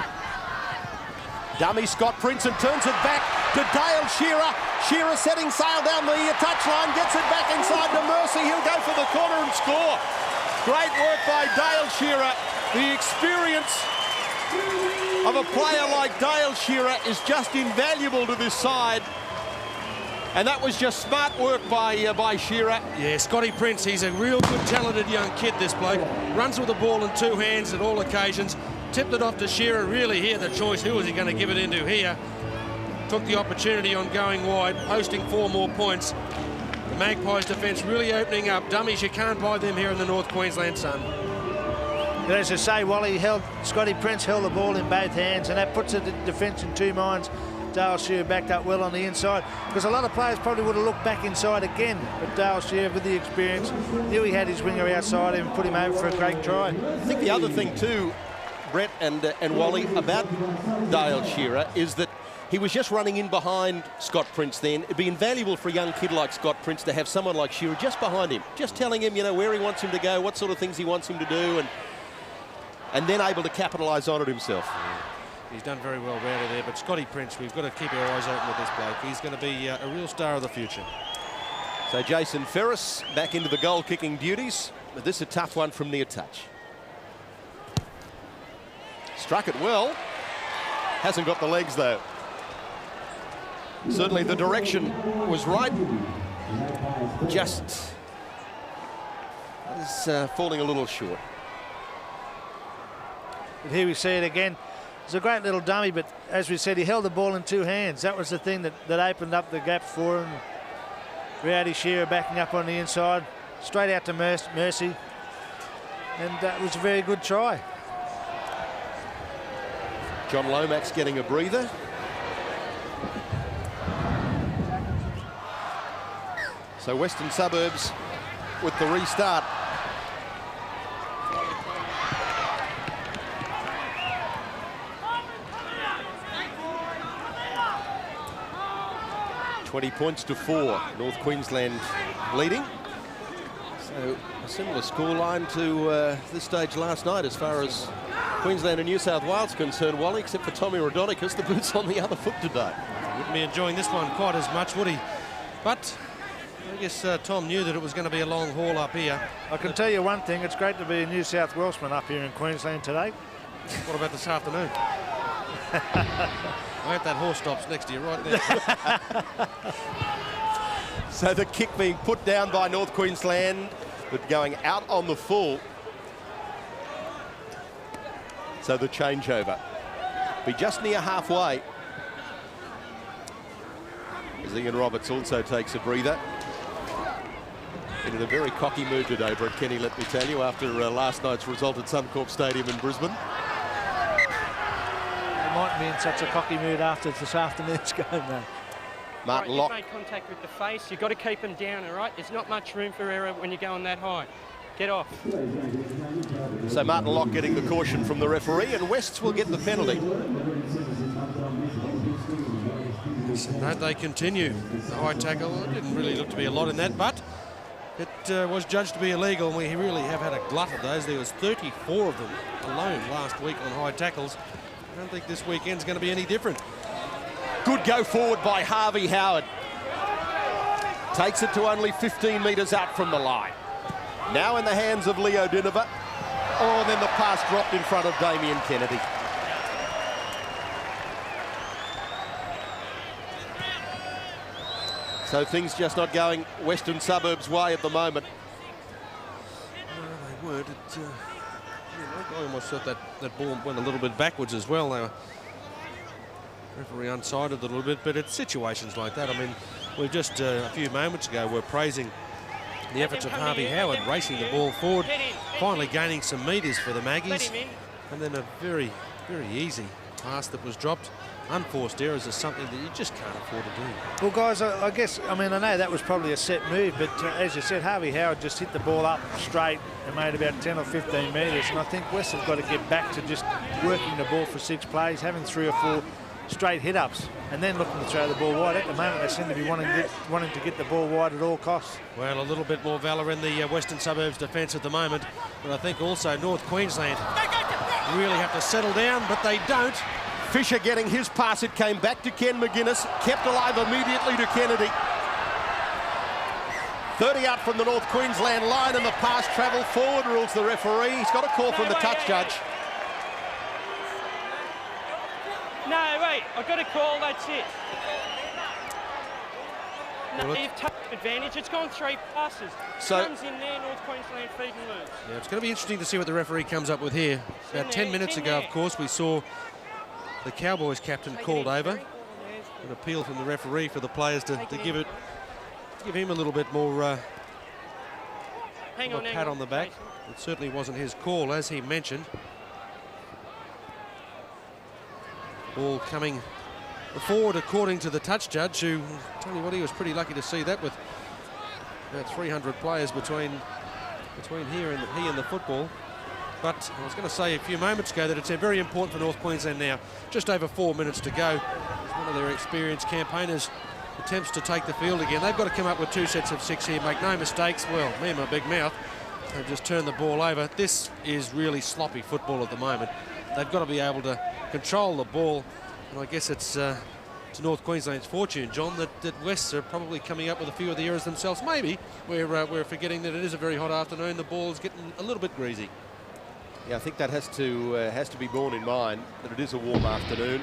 Dummy Scott Prince and turns it back to Dale Shearer. Shearer setting sail down the touchline, gets it back inside to Mercy. He'll go for the corner and score. Great work by Dale Shearer. The experience of a player like Dale Shearer is just invaluable to this side. And that was just smart work by Shearer. Yeah, Scotty Prince, he's a real good, talented young kid, this bloke. Runs with the ball in 2 hands at all occasions. Tipped it off to Shearer. Really here the choice. Who was he going to give it into here? Took the opportunity on going wide, posting 4 more points. The Magpies defence really opening up. Dummies, you can't buy them here in the North Queensland sun. But as I say, Wally, Scotty Prince held the ball in both hands, and that puts the defence in 2 minds. Dale Shearer backed up well on the inside, because a lot of players probably would have looked back inside again, but Dale Shearer, with the experience, knew he had his winger outside him and put him over for a great try. I think the other thing too, Brett and Wally, about Dale Shearer is that he was just running in behind Scott Prince then. It'd be invaluable for a young kid like Scott Prince to have someone like Shearer just behind him, just telling him, you know, where he wants him to go, what sort of things he wants him to do, and then able to capitalise on it himself. He's done very well out of there, but Scotty Prince, we've got to keep our eyes open with this bloke. He's going to be a real star of the future. So Jason Ferris back into the goal-kicking duties, but this is a tough one from near touch. Struck it well. Hasn't got the legs, though. Certainly the direction was right. Just is falling a little short. But here we see it again. It's a great little dummy, but as we said, he held the ball in 2 hands. That was the thing that opened up the gap for him. Rowdy Shearer backing up on the inside, straight out to Mercy. And that was a very good try. John Lomax getting a breather. So Western Suburbs with the restart. $20 points to 4. North Queensland leading. So a similar scoreline to this stage last night as far as Queensland and New South Wales concerned, Wally, except for Tommy Rodonicus, the boot's on the other foot today. Wouldn't be enjoying this one quite as much, would he? But I guess Tom knew that it was going to be a long haul up here. I can tell you one thing, it's great to be a New South Welshman up here in Queensland today. What about this afternoon? I hope that horse stops next to you right now. So the kick being put down by North Queensland, but going out on the full. So the changeover. Be just near halfway. As Ian Roberts also takes a breather. In a very cocky mood today, Brett Kenny, let me tell you, after last night's result at Suncorp Stadium in Brisbane. Mightn't be in such a cocky mood after this afternoon's game, though. Martin Right, Locke. you've made contact with the face. You've got to keep them down, all right? There's not much room for error when you're going that high. Get off. So Martin Locke getting the caution from the referee, and Wests will get the penalty. No, they continue. The high tackle, didn't really look to be a lot in that, but it was judged to be illegal, and we really have had a glut of those. There was 34 of them alone last week on high tackles. I don't think this weekend's going to be any different. Good go forward by Harvey Howard. Takes it to only 15 metres out from the line. Now in the hands of Leo Dinover. Oh, and then the pass dropped in front of Damien Kennedy. So things just not going Western Suburbs' way at the moment. No, they weren't. I almost thought that ball went a little bit backwards as well. They were referee unsided a little bit, but it's situations like that. I mean, we just a few moments ago were praising the efforts of Harvey Howard racing the ball forward, finally gaining some metres for the Maggies, and then a very, very easy pass that was dropped. Unforced errors is something that you just can't afford to do. Well, guys, I guess, I mean, I know that was probably a set move, but as you said, Harvey Howard just hit the ball up straight and made about 10 or 15 metres, and I think West have got to get back to just working the ball for 6 plays, having 3 or 4 straight hit-ups, and then looking to throw the ball wide. At the moment, they seem to be wanting to get the ball wide at all costs. Well, a little bit more valour in the Western Suburbs defence at the moment, but I think also North Queensland really have to settle down, but they don't. Fisher getting his pass. It came back to Ken McGuinness, kept alive immediately to Kennedy. 30 out from the North Queensland line, and the pass travelled forward, rules the referee. He's got a call from the touch judge. No, wait, I've got a call, that's it. No, Well, you've taken advantage. It's gone 3 passes. So Comes in there, North Queensland feeding loose. Yeah, it's going to be interesting to see what the referee comes up with here. About 10 minutes ago, of course, we saw the Cowboys captain called over. An appeal from the referee for the players to give him a little bit more a pat on the back. It certainly wasn't his call, as he mentioned. Ball coming forward according to the touch judge, who, tell you what, he was pretty lucky to see that with about 300 players between here and he and the football. But I was going to say a few moments ago that it's very important for North Queensland now. Just over 4 minutes to go. One of their experienced campaigners attempts to take the field again. They've got to come up with 2 sets of 6 here. Make no mistakes. Well, me and my big mouth have just turned the ball over. This is really sloppy football at the moment. They've got to be able to control the ball. And I guess it's to North Queensland's fortune, John, that Wests are probably coming up with a few of the errors themselves. Maybe we're forgetting that it is a very hot afternoon. The ball is getting a little bit greasy. yeah, I think that has to be borne in mind, that it is a warm afternoon.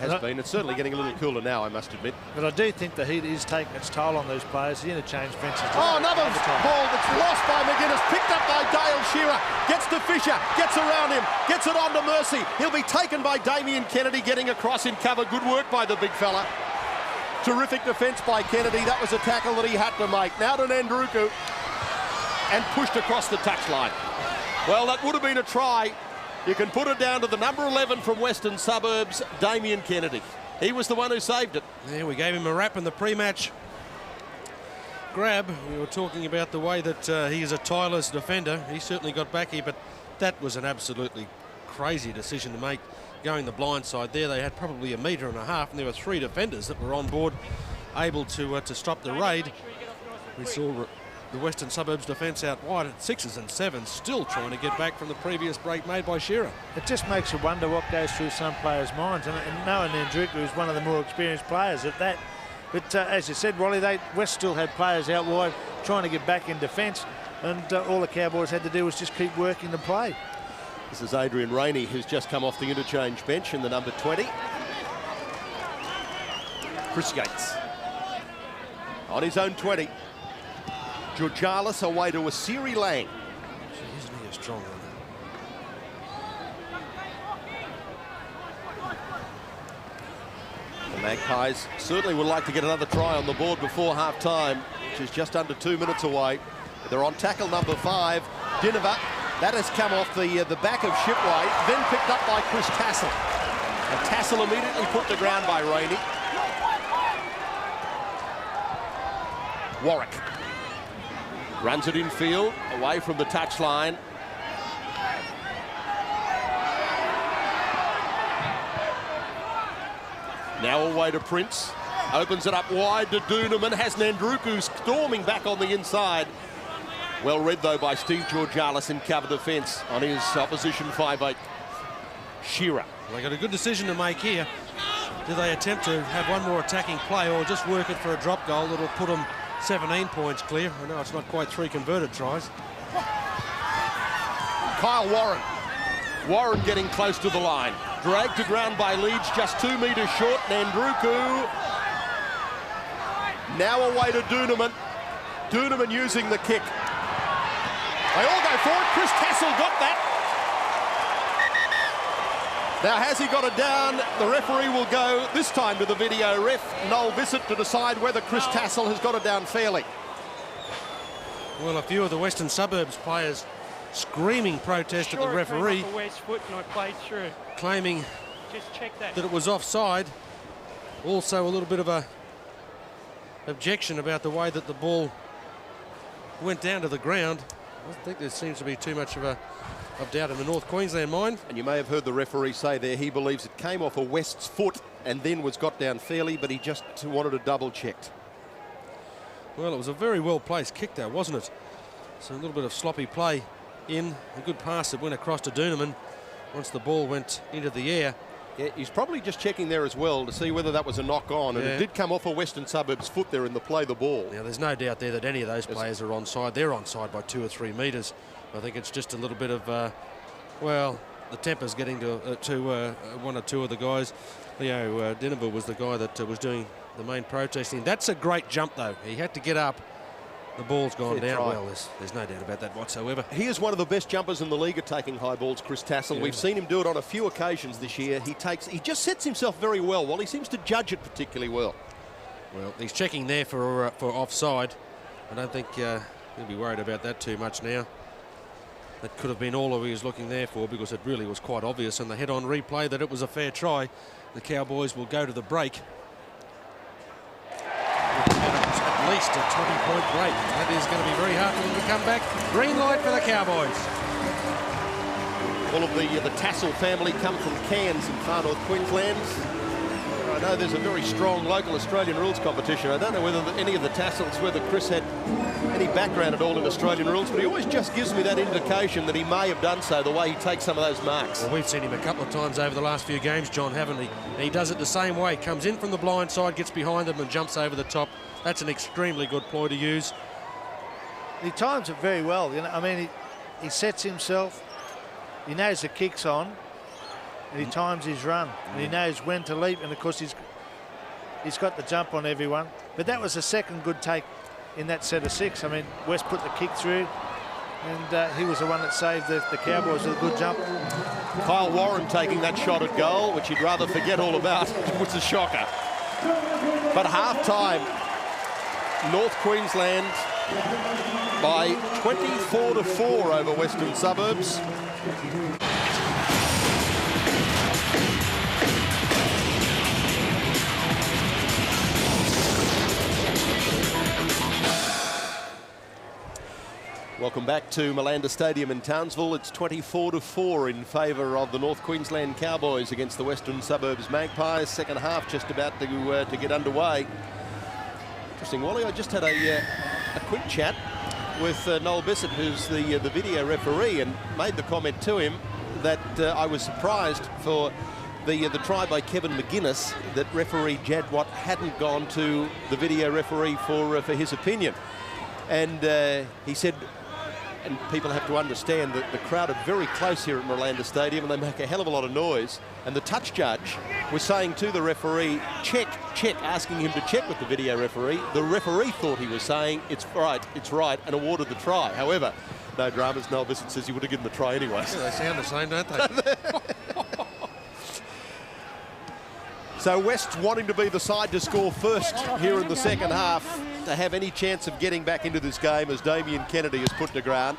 Has been. It's certainly getting a little cooler now, I must admit. But I do think the heat is taking its toll on these players. The interchange benches. Oh, another ball that's lost by McGuinness, picked up by Dale Shearer, gets to Fisher, gets around him, gets it on to Mercy. He'll be taken by Damien Kennedy, getting across in cover. Good work by the big fella. Terrific defence by Kennedy. That was a tackle that he had to make. Now to Nandruku, and pushed across the touchline. Well, that would have been a try. You can put it down to the number 11 from Western Suburbs, Damien Kennedy. He was the one who saved it. Yeah, we gave him a rap in the pre-match grab. We were talking about the way that he is a tireless defender. He certainly got back here, but that was an absolutely crazy decision to make, going the blind side there. They had probably 1.5 meters, and there were 3 defenders that were on board, able to stop the raid. We saw the Western Suburbs defence out wide at 6s and 7s, still trying to get back from the previous break made by Shearer. It just makes you wonder what goes through some players' minds. And knowing Nandruku is one of the more experienced players at that. But as you said, Wally, West still had players out wide trying to get back in defence, and all the Cowboys had to do was just keep working the play. This is Adrian Rainey, who's just come off the interchange bench in the number 20. Chris Yates on his own 20. Georgalis away to Asiri Lang. Gee, isn't he a strong runner? The Magpies certainly would like to get another try on the board before half-time, which is just under 2 minutes away. They're on tackle number 5, Dinova. That has come off the back of Shipway, then picked up by Chris Tassel. And Tassel immediately put to ground by Rainey. Warwick runs it in field, away from the touchline. Now away to Prince. Opens it up wide to Doonerman. Has Nandruku storming back on the inside. Well read, though, by Steve Georgalis in cover defence on his opposition 5'8". Shearer. They got a good decision to make here. Do they attempt to have one more attacking play, or just work it for a drop goal that'll put them 17 points clear? I know it's not quite 3 converted tries. Kyle Warren. Warren getting close to the line. Dragged to ground by Leeds, just 2 metres short. Nandruku Now away to Doonerman. Doonerman using the kick. They all go forward. Chris Tassel got that. Now, has he got it down? The referee will go this time to the video ref, Noel Bissett, to decide whether Chris Tassel has got it down fairly. Well, a few of the Western Suburbs players screaming protest at the referee, West foot and I played through. claiming Just check that. that it was offside. Also a little bit of a objection about the way that the ball went down to the ground. I think there seems to be too much of doubt in the North Queensland mind. And you may have heard the referee say there he believes it came off a West's foot and then was got down fairly, but he just wanted to double checked. Well, it was a very well placed kick though, wasn't it? So a little bit of sloppy play in, a good pass that went across to Doonerman once the ball went into the air. Yeah, he's probably just checking there as well to see whether that was a knock on, and it did come off a Western Suburbs foot there in the play the ball. Now there's no doubt there that any of those players are onside. They're onside by 2 or 3 metres. I think it's just a little bit of, well, the temper's getting to one or two of the guys. Leo Dinnerville was the guy that was doing the main protesting. That's a great jump though. He had to get up. The ball's gone down. Well, there's no doubt about that whatsoever. He is one of the best jumpers in the league at taking high balls, Chris Tassel. Yeah. We've seen him do it on a few occasions this year. He just sets himself very well. He seems to judge it particularly well. Well, he's checking there for offside. I don't think he'll be worried about that too much now. That could have been all he was looking there for, because it really was quite obvious in the head-on replay that it was a fair try. The Cowboys will go to the break. At least a 20-point break. That is going to be very hard for them to come back. Green light for the Cowboys. All of the Tassel family come from Cairns in far north Queensland. I know there's a very strong local Australian rules competition. I don't know whether any of the Tassels, whether Chris had any background at all in Australian rules, but he always just gives me that indication that he may have done so, the way he takes some of those marks. Well, we've seen him a couple of times over the last few games, John, haven't we? And he does it the same way. Comes in from the blind side, gets behind them and jumps over the top. That's an extremely good ploy to use. He times it very well. You know, I mean, he sets himself. He knows the kick's on, and he times his run, and he knows when to leap. And of course, he's got the jump on everyone. But that was the second good take in that set of 6. I mean, West put the kick through, and he was the one that saved the Cowboys with a good jump. Kyle Warren taking that shot at goal, which he'd rather forget all about, was a shocker. But half-time, North Queensland by 24-4 over Western Suburbs. Welcome back to Malanda Stadium in Townsville. It's 24-4 in favour of the North Queensland Cowboys against the Western Suburbs Magpies. Second half just about to get underway. Interesting, Wally. I just had a quick chat with Noel Bissett, who's the video referee, and made the comment to him that I was surprised for the try by Kevin McGuinness that referee Jad Watt hadn't gone to the video referee for his opinion. And he said, and people have to understand that the crowd are very close here at Malanda Stadium and they make a hell of a lot of noise. And the touch judge was saying to the referee, check, asking him to check with the video referee. The referee thought he was saying, it's right, and awarded the try. However, no dramas. Noel Bissett says he would have given the try anyway. Yeah, they sound the same, don't they? So West wanting to be the side to score first here in the second half to have any chance of getting back into this game, as Damien Kennedy is put to ground.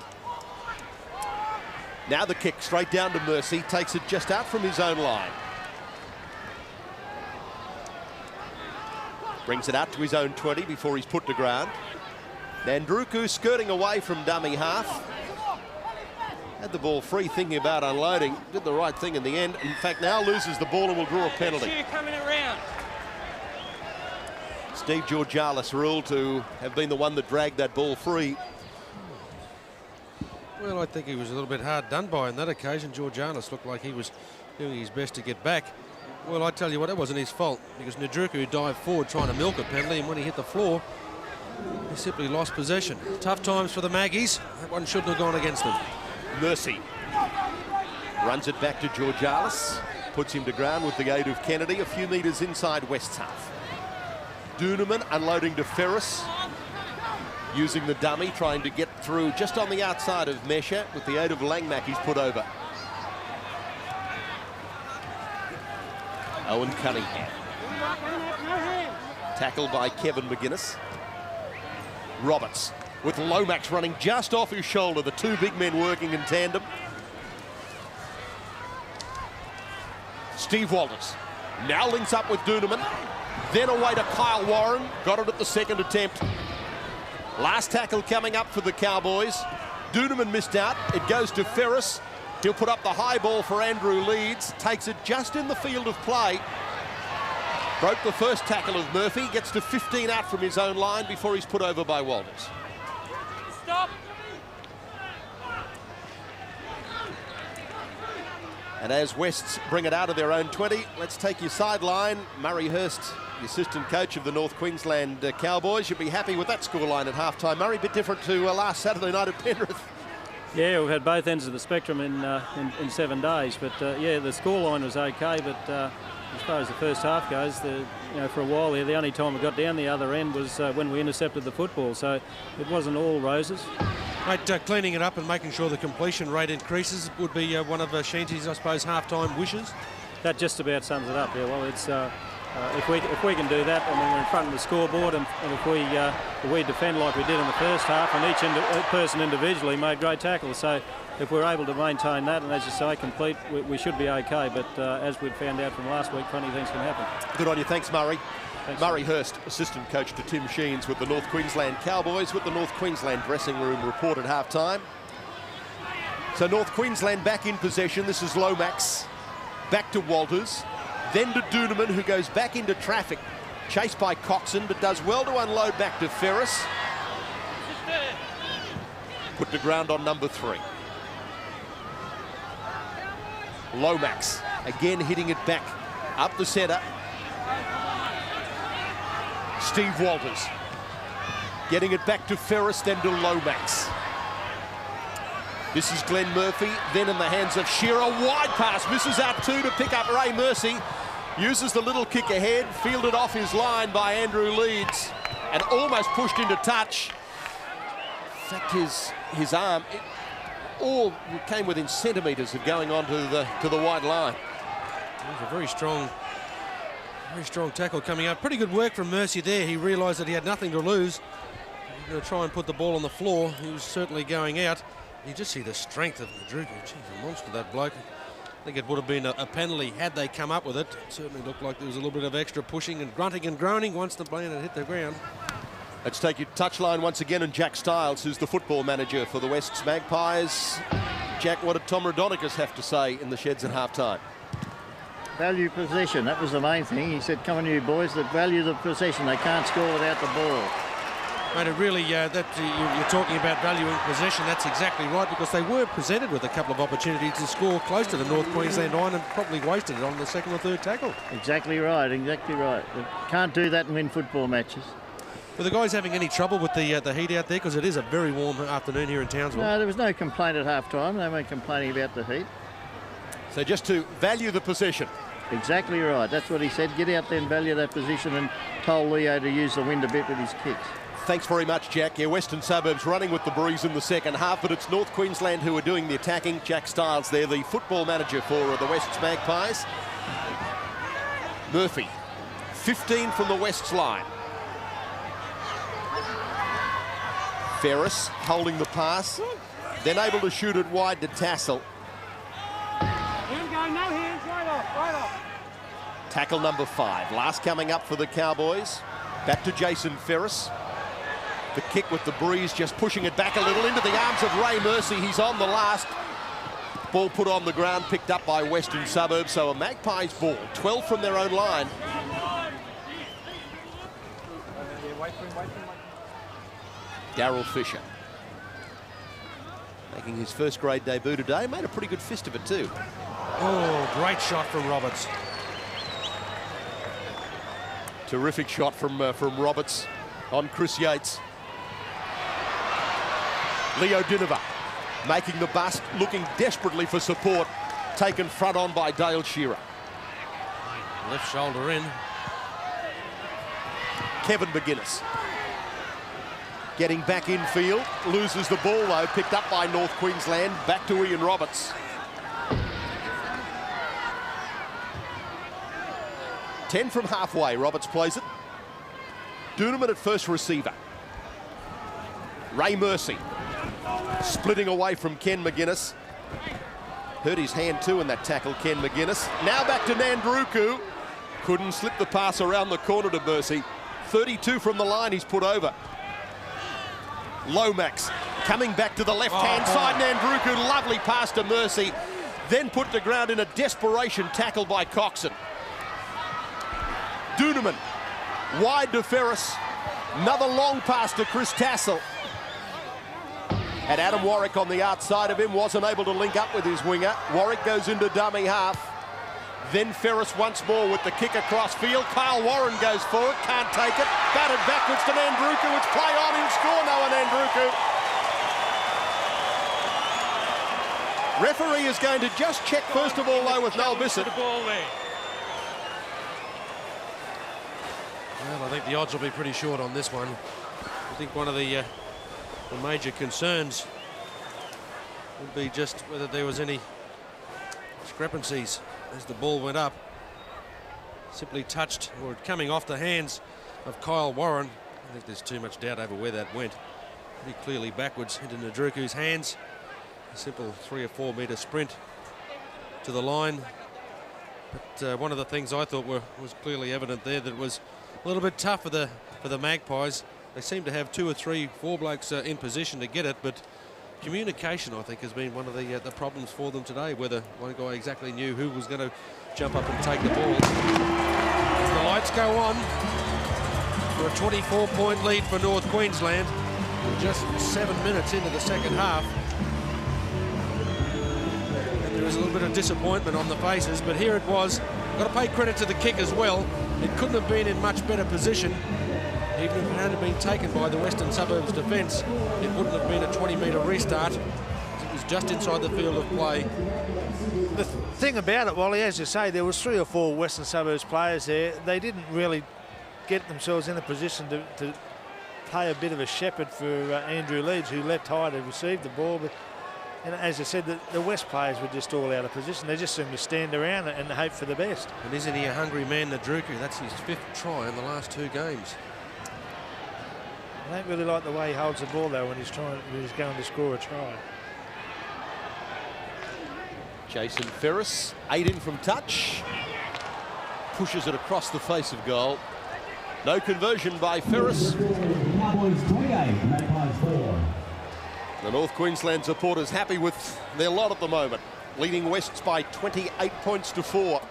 Now the kick straight down to Mercy, takes it just out from his own line. Brings it out to his own 20 before he's put to ground. Nandruku skirting away from dummy half. Had the ball free, thinking about unloading. Did the right thing in the end. In fact, now loses the ball and will draw a penalty. Coming around. Steve Georgalis ruled to have been the one that dragged that ball free. Well, I think he was a little bit hard done by on that occasion. Georgalis looked like he was doing his best to get back. Well, I tell you what, that wasn't his fault, because Nadruku dived forward trying to milk a penalty, and when he hit the floor, he simply lost possession. Tough times for the Maggies. That one shouldn't have gone against them. Mercy runs it back to Georgalis, puts him to ground with the aid of Kennedy, a few metres inside West's half. Doonerman unloading to Ferris. Using the dummy, trying to get through just on the outside of Mesha with the aid of Langmack. He's put over. Owen Cunningham. Tackled by Kevin McGuinness. Roberts with Lomax running just off his shoulder. The two big men working in tandem. Steve Walters now links up with Doonerman. Then away to Kyle Warren. Got it at the second attempt. Last tackle coming up for the Cowboys. Doonerman missed out. It goes to Ferris. He'll put up the high ball for Andrew Leeds. Takes it just in the field of play. Broke the first tackle of Murphy. Gets to 15 out from his own line before he's put over by Walters. Stop. And as Wests bring it out of their own 20, let's take your sideline. Murray Hurst, the assistant coach of the North Queensland Cowboys. You'll be happy with that scoreline at halftime. Murray, a bit different to last Saturday night at Penrith. Yeah, we've had both ends of the spectrum in 7 days, but yeah, the scoreline was okay. But as far as the first half goes, for a while there, the only time we got down the other end was when we intercepted the football. So it wasn't all roses. Mate, cleaning it up and making sure the completion rate increases would be one of Shanty's, I suppose, half-time wishes. That just about sums it up. Yeah, well, it's if we can do that, I mean, we're in front of the scoreboard, and if we defend like we did in the first half, and each person individually made great tackles. So if we're able to maintain that, and as you say, complete, we should be okay. But as we've found out from last week, funny things can happen. Good on you. Thanks, Murray. Thanks. Murray Hurst, assistant coach to Tim Sheens with the North Queensland Cowboys, with the North Queensland dressing room report at halftime. So North Queensland back in possession. This is Lomax. Back to Walters. Then to Doonerman, who goes back into traffic. Chased by Coxon, but does well to unload back to Ferris. Put to ground on number 3. Lomax, again hitting it back up the centre. Steve Walters getting it back to Ferris, then to Lomax. This is Glenn Murphy, then in the hands of Shearer. Wide pass, misses out 2 to pick up Ray Mercy. Uses the little kick ahead, fielded off his line by Andrew Leeds, and almost pushed into touch. In fact, his arm, it all came within centimetres of going on to the wide line. It was a very strong tackle coming out. Pretty good work from Mercy there. He realised that he had nothing to lose. He was going to try and put the ball on the floor. He was certainly going out. You just see the strength of Madruga. Geez, a monster, that bloke. I think it would have been a penalty had they come up with it. It certainly looked like there was a little bit of extra pushing and grunting and groaning once the plane had hit the ground. Let's take your touchline once again, and Jack Stiles, who's the football manager for the Wests Magpies. Jack, what did Tom Rodonicus have to say in the sheds at halftime? Value possession, that was the main thing. He said, come on you boys, that value the possession. They can't score without the ball. And it really, you're talking about valuing possession. That's exactly right, because they were presented with a couple of opportunities to score close to the North Queensland line and probably wasted it on the second or third tackle. Exactly right, exactly right. They can't do that and win football matches. Were the guys having any trouble with the heat out there? Because it is a very warm afternoon here in Townsville. No, there was no complaint at half-time. They weren't complaining about the heat. So just to value the possession. Exactly right. That's what he said. Get out there and value that position, and told Leo to use the wind a bit with his kicks. Thanks very much, Jack. Yeah, Western Suburbs running with the breeze in the second half, but it's North Queensland who are doing the attacking. Jack Stiles there, the football manager for the Wests Magpies. Murphy, 15 from the Wests line. Ferris holding the pass, then able to shoot it wide to Tassel. Tackle number 5. Last coming up for the Cowboys. Back to Jason Ferris. The kick with the breeze, just pushing it back a little into the arms of Ray Mercy. He's on the last. Ball put on the ground, picked up by Western Suburbs. So a Magpies ball, 12 from their own line. Darryl Fisher making his first grade debut today. Made a pretty good fist of it too. Oh, great shot from Roberts. Terrific shot from Roberts on Chris Yates. Leo Dinova making the bust, looking desperately for support. Taken front on by Dale Shearer. Left shoulder in. Kevin McGuinness. Getting back in field, loses the ball though, picked up by North Queensland, back to Ian Roberts. 10 from halfway, Roberts plays it. Doonerman at first receiver. Ray Mercy, splitting away from Ken McGuinness. Hurt his hand too in that tackle, Ken McGuinness. Now back to Nandruku. Couldn't slip the pass around the corner to Mercy. 32 from the line, he's put over. Lomax coming back to the left-hand side. Nandruku, lovely pass to Mercy. Then put to ground in a desperation tackle by Coxon. Doonerman, wide to Ferris. Another long pass to Chris Tassel. Had Adam Warwick on the outside of him, wasn't able to link up with his winger. Warwick goes into dummy half. Then Ferris once more with the kick across field. Kyle Warren goes forward, can't take it. Batted backwards to Nandruku. It's play on, he'll score Noah Nandruku. Referee is going to just check first of all though with Noel Bissett. Well, I think the odds will be pretty short on this one. I think one of the major concerns would be just whether there was any discrepancies as the ball went up. Simply touched or coming off the hands of Kyle Warren. I think there's too much doubt over where that went. Pretty clearly backwards into Nadruku's hands. A simple 3 or 4 metre sprint to the line. But one of the things I thought was clearly evident there, that it was a little bit tough for the Magpies. They seem to have 2 or 3, 4 blokes in position to get it, but communication, I think, has been one of the problems for them today, whether one guy exactly knew who was going to jump up and take the ball. As the lights go on for a 24-point lead for North Queensland, just 7 minutes into the second half. And there is a little bit of disappointment on the faces, but here it was. Got to pay credit to the kick as well. It couldn't have been in much better position. Even if it hadn't been taken by the Western Suburbs defence, it wouldn't have been a 20-metre restart. It was just inside the field of play. The thing about it, Wally, as you say, there was 3 or 4 Western Suburbs players there. They didn't really get themselves in a position to play a bit of a shepherd for Andrew Leeds, who left high to receive the ball. But and as I said, the West players were just all out of position. They just seemed to stand around and hope for the best. And isn't he a hungry man, Nadruku? That's his 5th try in the last 2 games. I don't really like the way he holds the ball though when he's going to score a try. Jason Ferris, 8 in from touch. Pushes it across the face of goal. No conversion by Ferris. Cowboys 28, Magpies 4. The North Queensland supporters happy with their lot at the moment, leading Wests by 28 points to 4.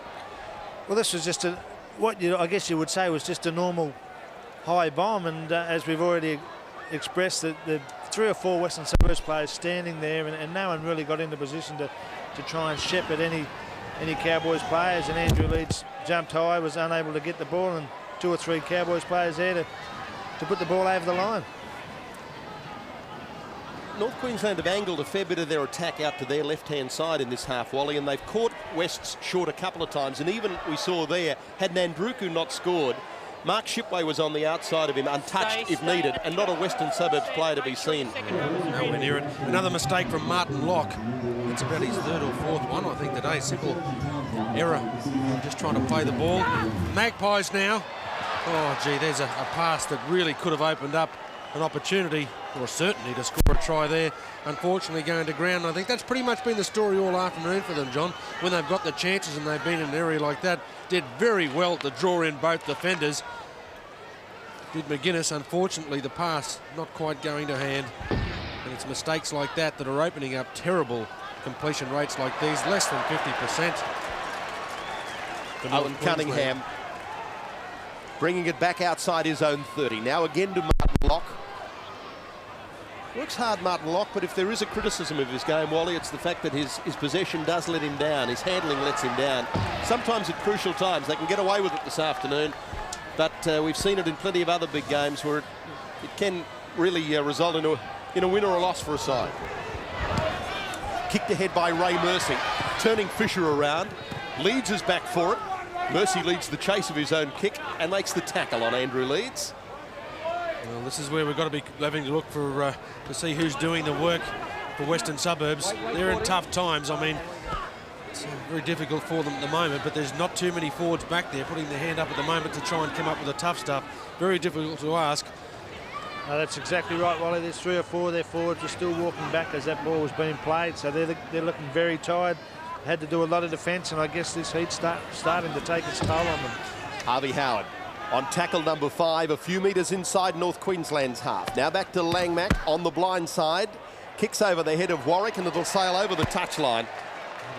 Well, this was just I guess you would say was just a normal high bomb, and as we've already expressed, the 3 or 4 Western Suburbs players standing there, and no one really got into position to try and shepherd any Cowboys players, and Andrew Leeds jumped high, was unable to get the ball, and 2 or 3 Cowboys players there to put the ball over the line. North Queensland have angled a fair bit of their attack out to their left-hand side in this half, Wally, and they've caught Wests short a couple of times, and even we saw there, had Nandruku not scored, Mark Shipway was on the outside of him, untouched if needed, and not a Western Suburbs player to be seen. Nowhere near it. Another mistake from Martin Locke. It's about his 3rd or 4th one, I think, today. Simple error. Just trying to play the ball. Magpies now. Oh, gee, there's a pass that really could have opened up an opportunity, or a certainty, to score a try there. Unfortunately, going to ground. I think that's pretty much been the story all afternoon for them, John. When they've got the chances and they've been in an area like that, did very well to draw in both defenders. Did McGuinness. Unfortunately, the pass not quite going to hand. And it's mistakes like that are opening up terrible completion rates like these, less than 50%. Owen Cunningham bringing it back outside his own 30. Now again to Martin Locke. Works hard, Martin Locke, but if there is a criticism of his game, Wally, it's the fact that his possession does let him down. His handling lets him down. Sometimes at crucial times. They can get away with it this afternoon, but we've seen it in plenty of other big games where it can really result in a win or a loss for a side. Kicked ahead by Ray Mercy, turning Fisher around. Leeds is back for it. Mercy leads the chase of his own kick and makes the tackle on Andrew Leeds. Well, this is where we've got to be having to look for to see who's doing the work for Western Suburbs. They're in tough times. I mean, it's very difficult for them at the moment, but there's not too many forwards back there putting their hand up at the moment to try and come up with the tough stuff. Very difficult to ask. No, that's exactly right, Wally. There's 3 or 4 of their forwards were still walking back as that ball was being played, so they're looking very tired. Had to do a lot of defence, and I guess this heat's starting to take its toll on them. Harvey Howard on tackle number 5, a few metres inside North Queensland's half. Now back to Langmack on the blind side. Kicks over the head of Warwick, and it'll sail over the touchline.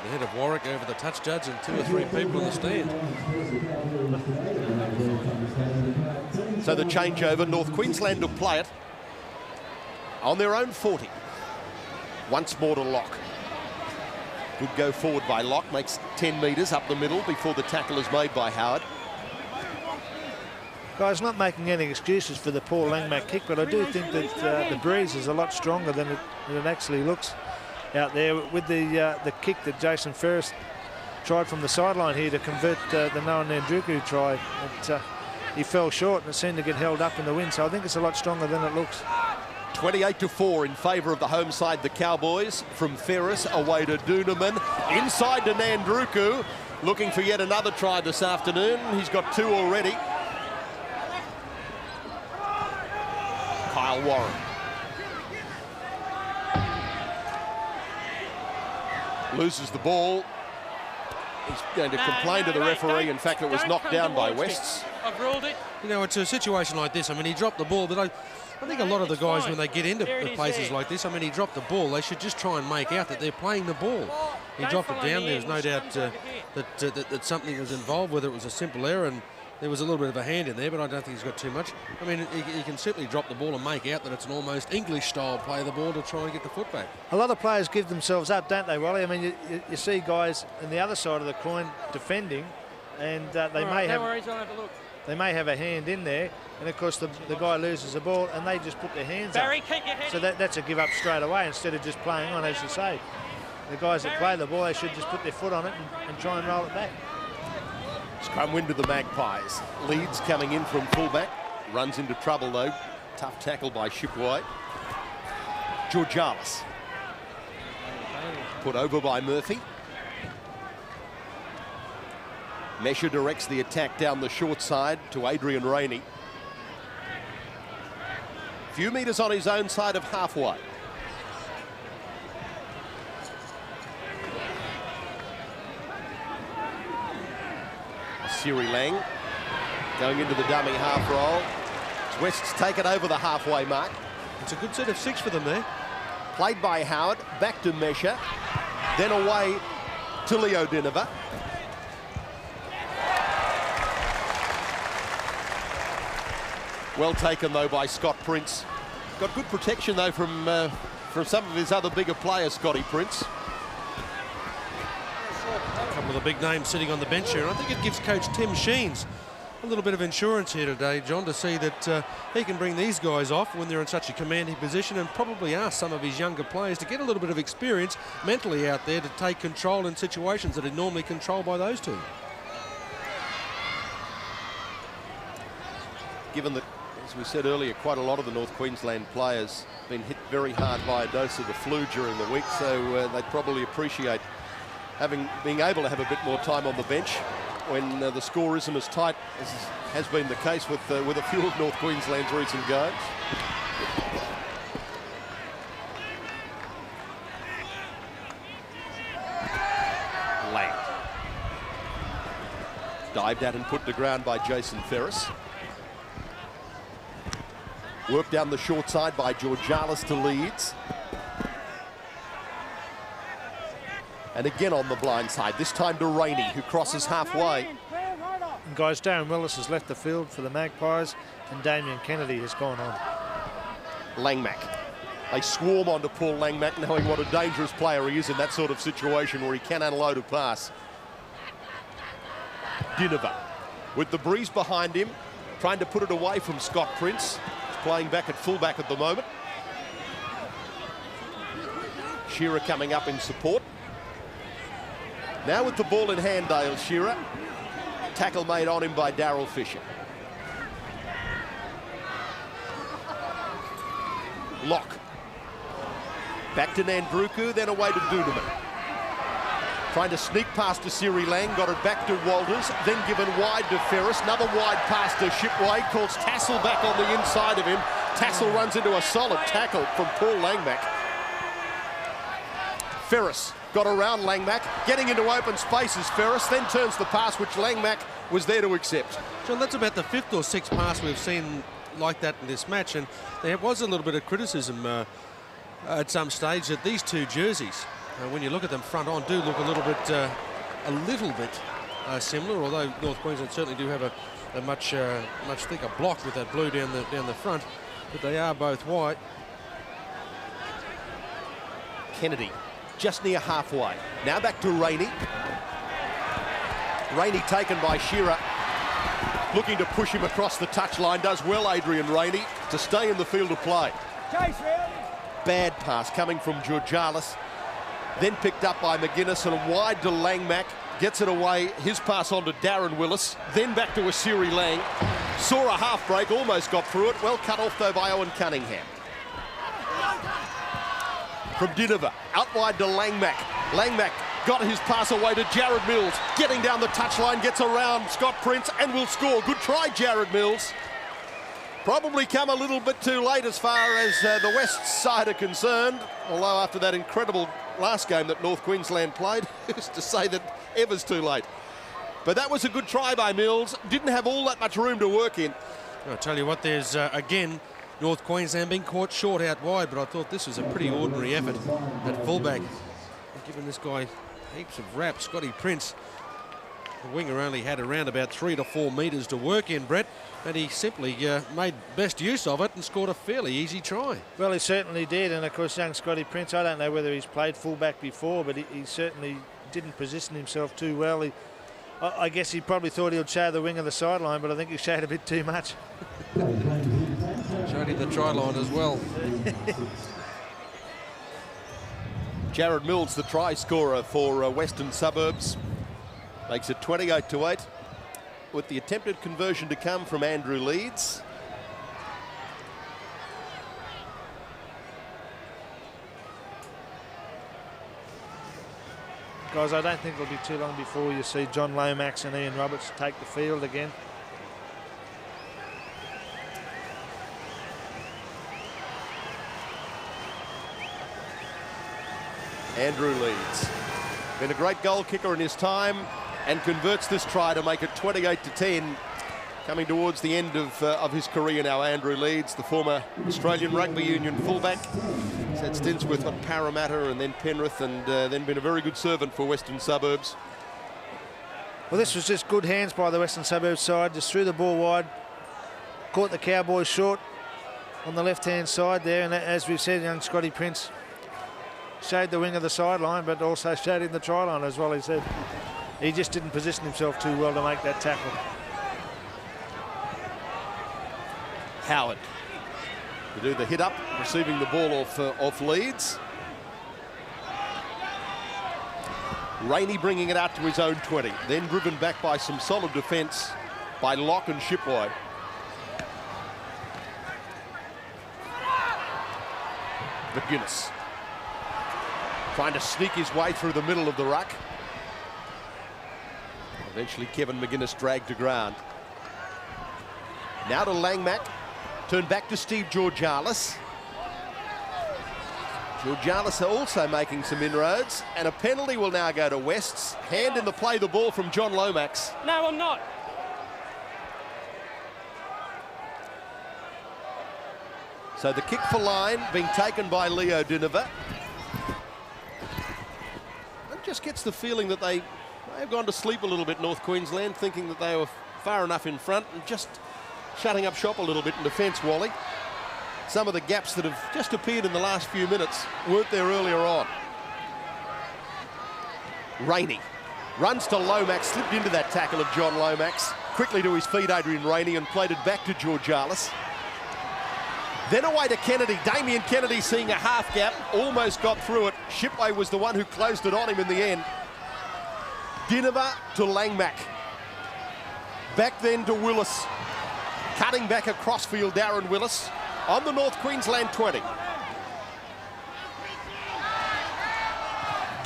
The head of Warwick over the touch judge and 2 or 3 people in the stand. So the changeover, North Queensland will play it on their own 40. Once more to Locke. Good go forward by Locke, makes 10 metres up the middle before the tackle is made by Howard. Guys, not making any excuses for the poor Langmack kick, but I do think that the breeze is a lot stronger than it actually looks out there with the kick that Jason Ferris tried from the sideline here to convert the Noah Nandruku try. He fell short and it seemed to get held up in the wind, so I think it's a lot stronger than it looks. 28-4 in favour of the home side, the Cowboys. From Ferris away to Doonerman, inside to Nandruku, looking for yet another try this afternoon. He's got 2 already. Kyle Warren. Loses the ball. He's going to complain to the referee. In fact, it was knocked down by Wests. I've ruled it. You know, it's a situation like this. I mean, he dropped the ball, but I think a lot of the guys, when they get into places like this, I mean, he dropped the ball. They should just try and make out that they're playing the ball. He dropped it down. There's no doubt that something was involved, whether it was a simple error, and there was a little bit of a hand in there, but I don't think he's got too much. I mean, he can simply drop the ball and make out that it's an almost English-style play of the ball to try and get the foot back. A lot of players give themselves up, don't they, Wally? I mean, you see guys on the other side of the coin defending, and they may have a hand in there, and of course the guy loses the ball, and they just put their hands up. Keep your head. So that's a give up straight away instead of just playing on, as you say. The guys that play the ball, they should just put their foot on it and try and roll it back. Scrum win to the Magpies. Leeds coming in from fullback. Runs into trouble though. Tough tackle by Shipwhite. Georgialis. Put over by Murphy. Mesher directs the attack down the short side to Adrian Rainey. Few metres on his own side of halfway. Siri Lang going into the dummy half roll. West's taken over the halfway mark. It's a good set of 6 for them there. Played by Howard, back to Mesher, then away to Leo Dinova. Well taken though by Scott Prince. Got good protection though from some of his other bigger players, Scotty Prince. A couple of the big names sitting on the bench here, and I think it gives Coach Tim Sheens a little bit of insurance here today, John, to see that he can bring these guys off when they're in such a commanding position, and probably ask some of his younger players to get a little bit of experience mentally out there to take control in situations that are normally controlled by those two. Given that, as we said earlier, quite a lot of the North Queensland players have been hit very hard by a dose of the flu during the week, so they'd probably appreciate being able to have a bit more time on the bench when the score isn't as tight as has been the case with a few of North Queensland's recent games. Lang. Dived at and put to ground by Jason Ferris. Worked down the short side by Georgialis to Leeds. And again on the blind side, this time to Rainey, who crosses halfway. And guys, Darren Willis has left the field for the Magpies, and Damien Kennedy has gone on. Langmack. They swarm onto Paul Langmack, knowing what a dangerous player he is in that sort of situation where he can unload a pass. Dinova, with the breeze behind him, trying to put it away from Scott Prince. He's playing back at fullback at the moment. Shearer coming up in support. Now with the ball in hand, Dale Shearer. Tackle made on him by Darryl Fisher. Lock. Back to Nandruku, then away to Duneman. Trying to sneak past to Siri Lang, got it back to Walters, then given wide to Ferris. Another wide pass to Shipway, calls Tassel back on the inside of him. Tassel runs into a solid tackle from Paul Langmack. Ferris got around Langmack, getting into open spaces. Ferris then turns the pass, which Langmack was there to accept. John, that's about the 5th or 6th pass we've seen like that in this match, and there was a little bit of criticism at some stage that these two jerseys, when you look at them front on, do look a little bit similar, although North Queensland certainly do have a much thicker block with that blue down the front, but they are both white. Kennedy just near halfway. Now back to Rainey. Rainey taken by Shearer. Looking to push him across the touchline. Does well, Adrian Rainey, to stay in the field of play. Bad pass coming from Georgalis. Then picked up by McGuinness and wide to Langmack. Gets it away. His pass on to Darren Willis. Then back to Asiri Lang. Saw a half break, almost got through it. Well cut off though by Owen Cunningham. From Dinova, out wide to Langmack. Langmack got his pass away to Jared Mills. Getting down the touchline, gets around Scott Prince and will score. Good try, Jared Mills. Probably come a little bit too late as far as the West side are concerned. Although after that incredible last game that North Queensland played, who's to say that ever's too late. But that was a good try by Mills. Didn't have all that much room to work in. I'll tell you what, there's again North Queensland being caught short out wide, but I thought this was a pretty ordinary effort at fullback. Giving this guy heaps of rap, Scotty Prince. The winger only had around about 3 to 4 metres to work in, Brett, and he simply made best use of it and scored a fairly easy try. Well, he certainly did, and of course young Scotty Prince, I don't know whether he's played fullback before, but he certainly didn't position himself too well. I guess he probably thought he'd show the wing of the sideline, but I think he showed a bit too much. Showed him the try line as well. Jared Mills, the try scorer for Western Suburbs, makes it 28-8, with the attempted conversion to come from Andrew Leeds. Guys, I don't think it'll be too long before you see John Lomax and Ian Roberts take the field again. Andrew Leeds, been a great goal kicker in his time and converts this try to make it 28-10. Coming towards the end of his career now, Andrew Leeds, the former Australian Rugby Union fullback. He's had stints with Parramatta and then Penrith, and then been a very good servant for Western Suburbs. Well, this was just good hands by the Western Suburbs side, just threw the ball wide, caught the Cowboys short on the left-hand side there, and as we've said, young Scotty Prince showed the wing of the sideline, but also showed him the try line as well, he said. He just didn't position himself too well to make that tackle. Howard to do the hit up, receiving the ball off Leeds. Rainey bringing it out to his own 20, then driven back by some solid defence by Locke and Shipway. McGuinness trying to sneak his way through the middle of the ruck. Eventually Kevin McGuinness dragged to ground. Now to Langmack. Turn back to Steve Georgalis. Georgalis also making some inroads, and a penalty will now go to Wests. Hand in the play, the ball from John Lomax. No, I'm not. So the kick for line being taken by Leo Dinova. It just gets the feeling that they may have gone to sleep a little bit, North Queensland, thinking that they were far enough in front and just shutting up shop a little bit in defence, Wally. Some of the gaps that have just appeared in the last few minutes weren't there earlier on. Rainey runs to Lomax, slipped into that tackle of John Lomax. Quickly to his feet, Adrian Rainey, and played it back to Georgalis. Then away to Kennedy. Damien Kennedy seeing a half gap, almost got through it. Shipway was the one who closed it on him in the end. Dinova to Langmack. Back then to Willis. Cutting back across field, Darren Willis on the North Queensland 20.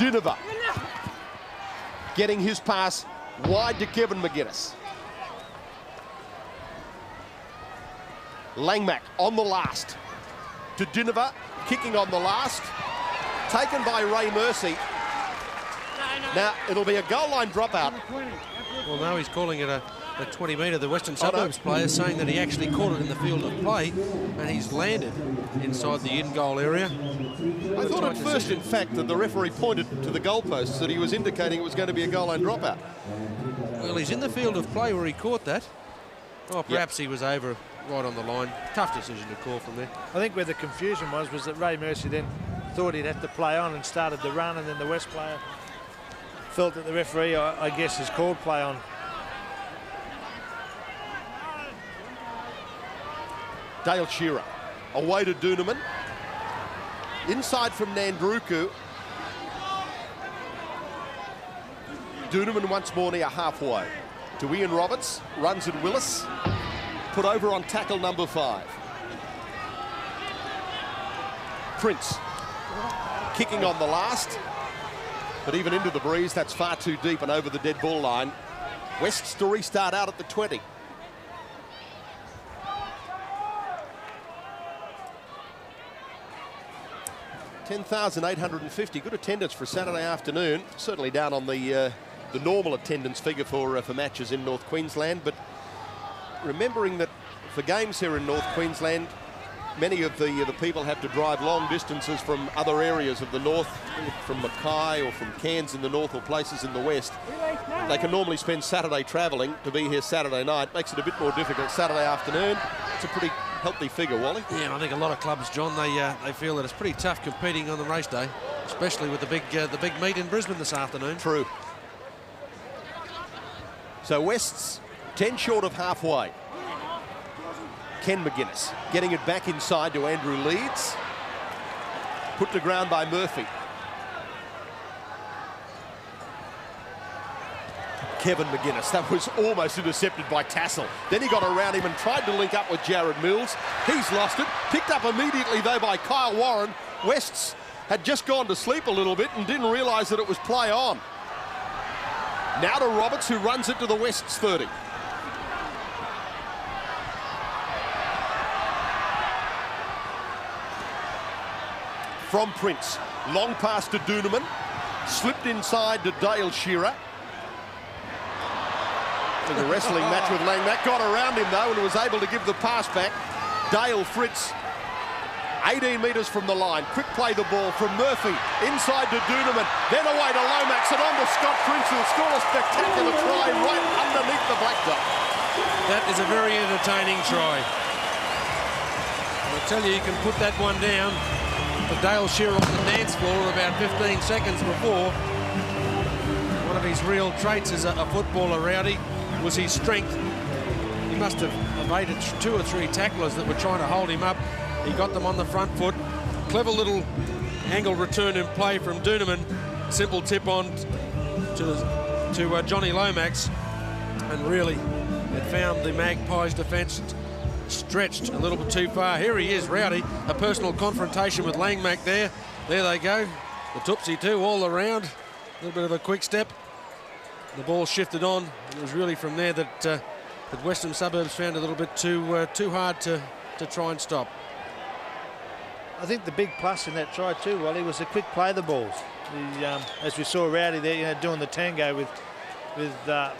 Duniva getting his pass wide to Kevin McGuinness. Langmack on the last to Duniva, kicking on the last, taken by Ray Mercy. Now it'll be a goal line dropout. Well, now he's calling it a 20 metre. The Western Suburbs player saying that he actually caught it in the field of play and he's landed inside the in-goal area. I thought at first, in fact, that the referee pointed to the goalposts, that he was indicating it was going to be a goal line dropout. Well, he's in the field of play where he caught that. Oh, perhaps he was over right on the line. Tough decision to call from there. I think where the confusion was that Ray Mercy then thought he'd have to play on and started the run, and then the West player felt that the referee, I guess, has called play on. Dale Shearer away to Doonerman. Inside from Nandruku. Doonerman once more near halfway. To Ian Roberts, runs at Willis. Put over on tackle number 5. Prince kicking on the last. But even into the breeze, that's far too deep and over the dead ball line. West's to restart out at the 20. $10,850, good attendance for Saturday afternoon. Certainly down on the normal attendance figure for matches in North Queensland. But remembering that for games here in North Queensland, many of the people have to drive long distances from other areas of the north, from Mackay or from Cairns in the north or places in the west. They can normally spend Saturday travelling to be here Saturday night. Makes it a bit more difficult Saturday afternoon. It's a pretty healthy figure, Wally. Yeah, I think a lot of clubs, John, they feel that it's pretty tough competing on the race day, especially with the big meet in Brisbane this afternoon. True. So West's 10 short of halfway. Ken McGuinness getting it back inside to Andrew Leeds. Put to ground by Murphy. Kevin McGuinness, that was almost intercepted by Tassel. Then he got around him and tried to link up with Jared Mills. He's lost it. Picked up immediately, though, by Kyle Warren. Wests had just gone to sleep a little bit and didn't realise that it was play on. Now to Roberts, who runs it to the Wests 30. From Prince, long pass to Doonerman, slipped inside to Dale Shearer. In the wrestling match with Langmack, got around him though and was able to give the pass back. Dale Fritz, 18 metres from the line, quick play the ball from Murphy, inside to Doonerman, then away to Lomax and on to Scott Prince, who'll score a spectacular try right underneath the black dot. That is a very entertaining try. I'll tell you, you can put that one down. For Dale Shearer on the dance floor about 15 seconds before. One of his real traits as a footballer, Rowdy, was his strength. He must have evaded 2 or 3 tacklers that were trying to hold him up. He got them on the front foot. Clever little angle return in play from Doonerman. Simple tip on to Johnny Lomax. And really, it found the Magpies defence stretched a little bit too far. Here he is, Rowdy. A personal confrontation with Langmack there. There they go. The Toopsie too all around. A little bit of a quick step. The ball shifted on. It was really from there that Western Suburbs found a little bit too hard to try and stop. I think the big plus in that try too, Wally, was the quick play of the balls. As we saw Rowdy there, doing the tango with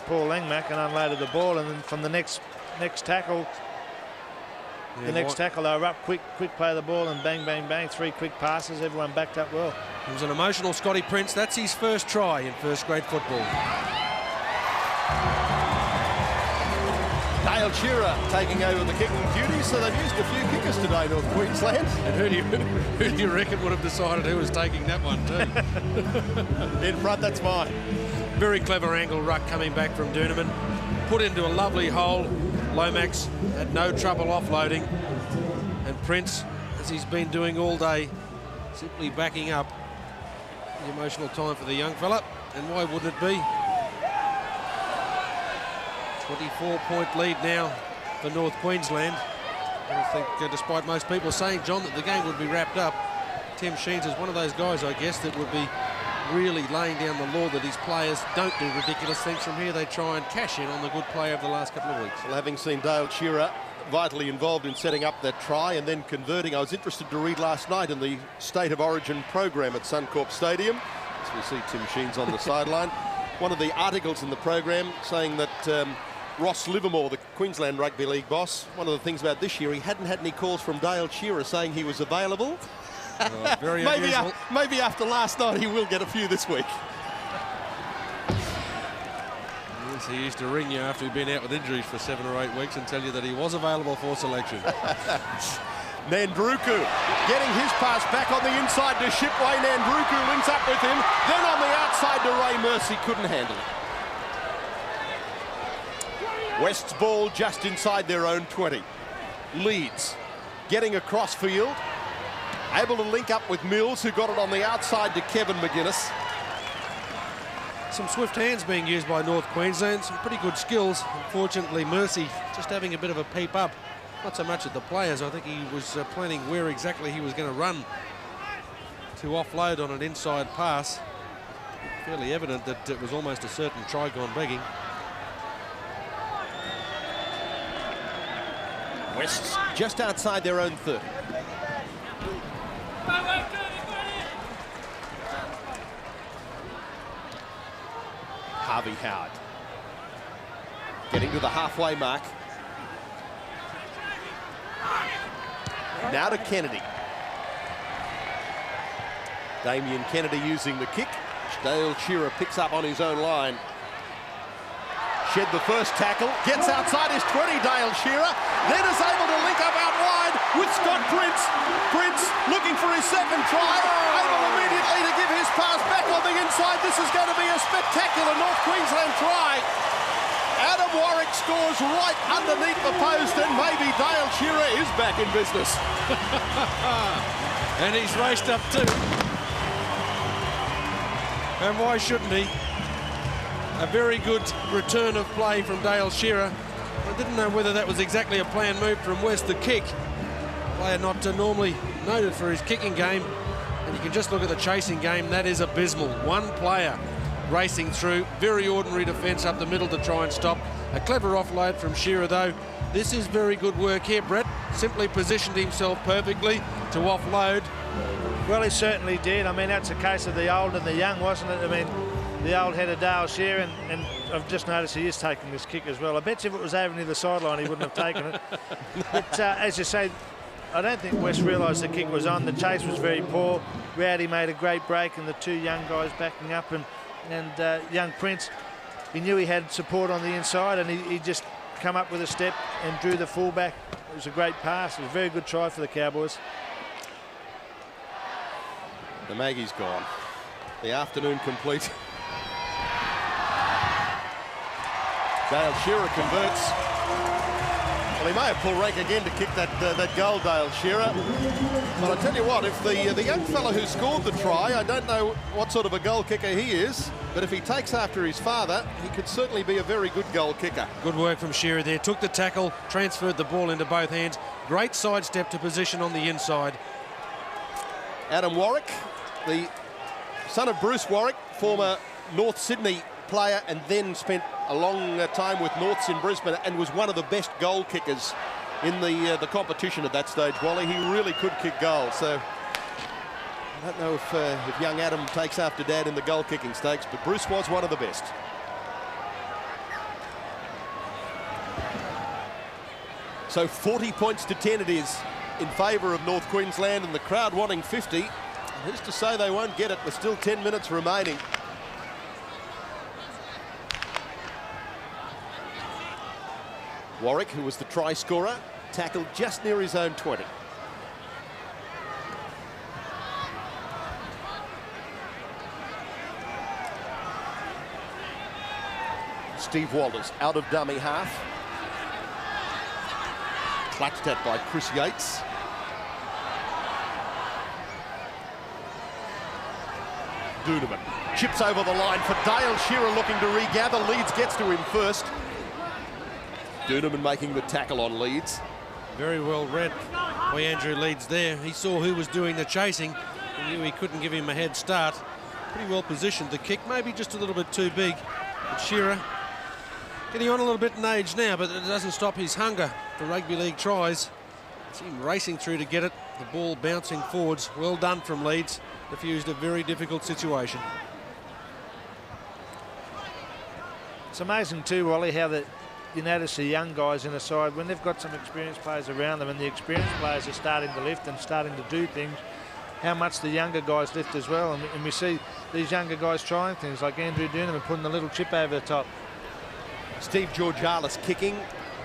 Paul Langmack and unloaded the ball, and then from the next tackle, tackle, they were up quick play of the ball, and bang, bang, bang, 3 quick passes. Everyone backed up well. It was an emotional Scotty Prince. That's his first try in first grade football. Dale Shearer taking over the kicking duties, so they've used a few kickers today, North Queensland. And who do you reckon would have decided who was taking that one too? In front, that's mine. Very clever angle ruck coming back from Doonerman. Put into a lovely hole. Lomax had no trouble offloading. And Prince, as he's been doing all day, simply backing up. The emotional time for the young fella. And why wouldn't it be? 24-point lead now for North Queensland. And I think despite most people saying, John, that the game would be wrapped up, Tim Sheens is one of those guys, I guess, that would be really laying down the law that his players don't do ridiculous things from here. They try and cash in on the good play of the last couple of weeks. Well, having seen Dale Shearer vitally involved in setting up that try and then converting, I was interested to read last night in the State of Origin program at Suncorp Stadium, as we see Tim Sheens on the sideline. One of the articles in the program saying that Ross Livermore, the Queensland Rugby League boss, one of the things about this year, he hadn't had any calls from Dale Shearer saying he was available. Oh, very unusual. Maybe after last night he will get a few this week. Yes, he used to ring you after he'd been out with injuries for 7 or 8 weeks and tell you that he was available for selection. Nandruku getting his pass back on the inside to Shipway. Nandruku links up with him. Then on the outside to Ray Mercy. Couldn't handle it. West's ball just inside their own 20. Leeds getting across field. Able to link up with Mills, who got it on the outside to Kevin McGuinness. Some swift hands being used by North Queensland. Some pretty good skills. Unfortunately, Mercy just having a bit of a peep up. Not so much at the players. I think he was planning where exactly he was going to run to offload on an inside pass. Fairly evident that it was almost a certain try gone begging. West's just outside their own 30. Harvey Howard getting to the halfway mark. Now to Kennedy. Damien Kennedy using the kick. Dale Shearer picks up on his own line. Shed the first tackle, gets outside his 20, Dale Shearer, then is able to link up out wide with Scott Prince. Prince looking for his second try, able immediately to give his pass back on the inside. This is going to be a spectacular North Queensland try. Adam Warwick scores right underneath the post, and maybe Dale Shearer is back in business. And he's raced up too. And why shouldn't he? A very good return of play from Dale Shearer. I didn't know whether that was exactly a planned move from West, the kick. Player not normally noted for his kicking game. And you can just look at the chasing game. That is abysmal. One player racing through. Very ordinary defence up the middle to try and stop. A clever offload from Shearer, though. This is very good work here, Brett. Simply positioned himself perfectly to offload. Well, he certainly did. I mean, that's a case of the old and the young, wasn't it? I mean, the old head of Dale Shearer, and I've just noticed he is taking this kick as well. I bet you if it was over near the sideline, he wouldn't have taken it. But as you say, I don't think West realised the kick was on. The chase was very poor. Rowdy made a great break, and the two young guys backing up, and young Prince, he knew he had support on the inside, and he just come up with a step and drew the fullback. It was a great pass. It was a very good try for the Cowboys. The Maggie's gone. The afternoon complete. Dale Shearer converts. Well, he may have pulled rank again to kick that goal, Dale Shearer. But I tell you what, if the young fellow who scored the try, I don't know what sort of a goal kicker he is, but if he takes after his father, he could certainly be a very good goal kicker. Good work from Shearer there. Took the tackle, transferred the ball into both hands. Great sidestep to position on the inside. Adam Warwick, the son of Bruce Warwick, former North Sydney player, and then spent a long time with Norths in Brisbane, and was one of the best goal kickers in the competition at that stage, Wally. He really could kick goals, so I don't know if young Adam takes after Dad in the goal kicking stakes, but Bruce was one of the best. So 40 points to 10 it is in favour of North Queensland, and the crowd wanting 50. Who's to say they won't get it with still 10 minutes remaining? Warwick, who was the try scorer, tackled just near his own 20. Steve Walters out of dummy half. Clutched at by Chris Yates. Doonerman chips over the line for Dale Shearer, looking to regather. Leeds gets to him first. Doonerman making the tackle on Leeds. Very well read by Andrew Leeds there. He saw who was doing the chasing. He knew he couldn't give him a head start. pretty well positioned. The kick maybe just a little bit too big. But Shearer getting on a little bit in age now, but it doesn't stop his hunger for rugby league tries. It's him racing through to get it. The ball bouncing forwards. Well done from Leeds. Diffused a very difficult situation. It's amazing too, Wally, how you notice the young guys in the side, when they've got some experienced players around them and the experienced players are starting to lift and starting to do things, how much the younger guys lift as well. And we see these younger guys trying things like Andrew Dunham and putting a little chip over the top. Steve Georgalis kicking.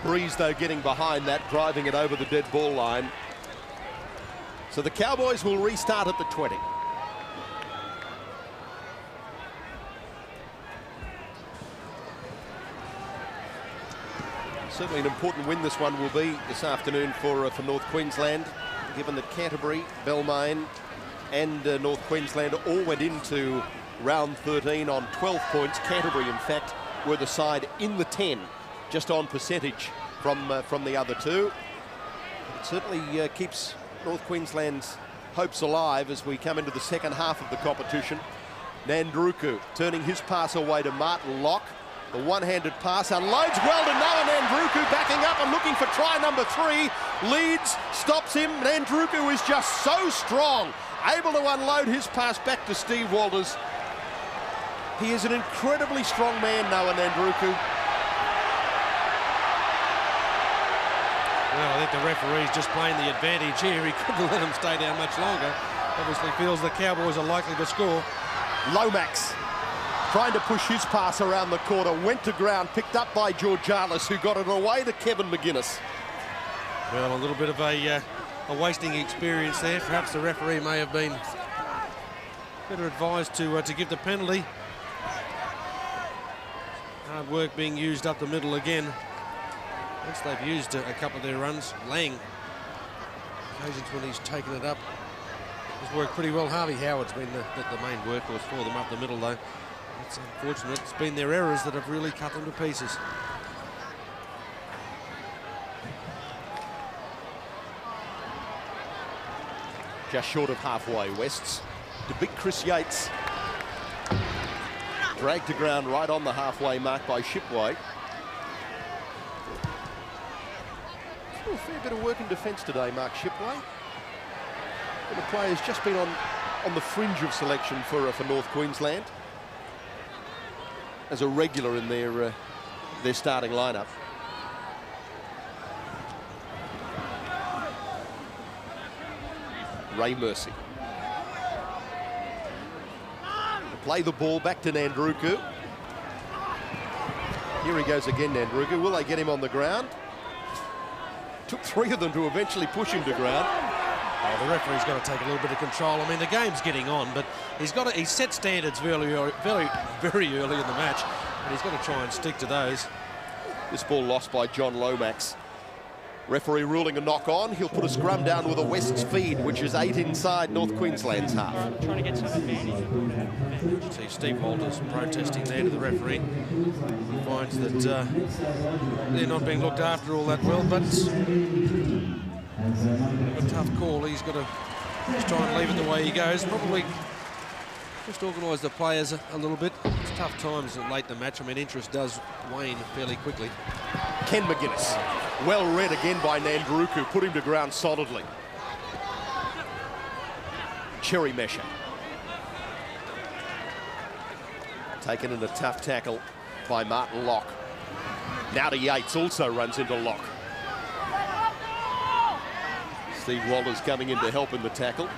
Breeze, though, getting behind that, driving it over the dead ball line. So the Cowboys will restart at the 20. Certainly an important win this one will be this afternoon for North Queensland, given that Canterbury, Balmain and North Queensland all went into round 13 on 12 points. Canterbury, in fact, were the side in the 10, just on percentage from the other two. It certainly keeps North Queensland's hopes alive as we come into the second half of the competition. Nandruku turning his pass away to Martin Locke. The one-handed pass unloads well to Noah Nandruku, backing up and looking for try number 3. Leeds stops him. Nandruku is just so strong, able to unload his pass back to Steve Walters. He is an incredibly strong man, Noah Nandruku. Well, I think the referee's just playing the advantage here. He couldn't let him stay down much longer. Obviously feels the Cowboys are likely to score. Lomax trying to push his pass around the corner, went to ground, picked up by Georgalis, who got it away to Kevin McGuinness. Well, a little bit of a wasting experience there. Perhaps the referee may have been better advised to give the penalty. Hard work being used up the middle again. Once they've used a couple of their runs, Lang, occasions when he's taken it up, has worked pretty well. Harvey Howard's been the main workhorse for them up the middle, though. It's unfortunate. It's been their errors that have really cut them to pieces. Just short of halfway, Wests. To big Chris Yates. Dragged to ground right on the halfway mark by Shipway. A fair bit of work in defence today, Mark Shipway. The player's just been on the fringe of selection for North Queensland as a regular in their starting lineup. Ray Mercy. Play the ball back to Nandruku. Here he goes again, Nandruku. Will they get him on the ground? Took 3 of them to eventually push him to ground. Oh, the referee's got to take a little bit of control. I mean, the game's getting on, but he set standards very early in the match, and he's got to try and stick to those. This ball lost by John Lomax. Referee ruling a knock on. He'll put a scrum down with a West's feed, which is 8 inside North Queensland's half. Trying to get some advantage. See Steve Walters protesting there to the referee. He finds that they're not being looked after all that well, but a tough call. He's got to just try and leave it the way he goes. Probably just organise the players a little bit. It's tough times late in the match. I mean, interest does wane fairly quickly. Ken McGuinness, well read again by Nandruku, put him to ground solidly. Cherry Mesher. Taken in a tough tackle by Martin Locke. Now to Yates, also runs into Locke. Steve Walters coming in to help in the tackle.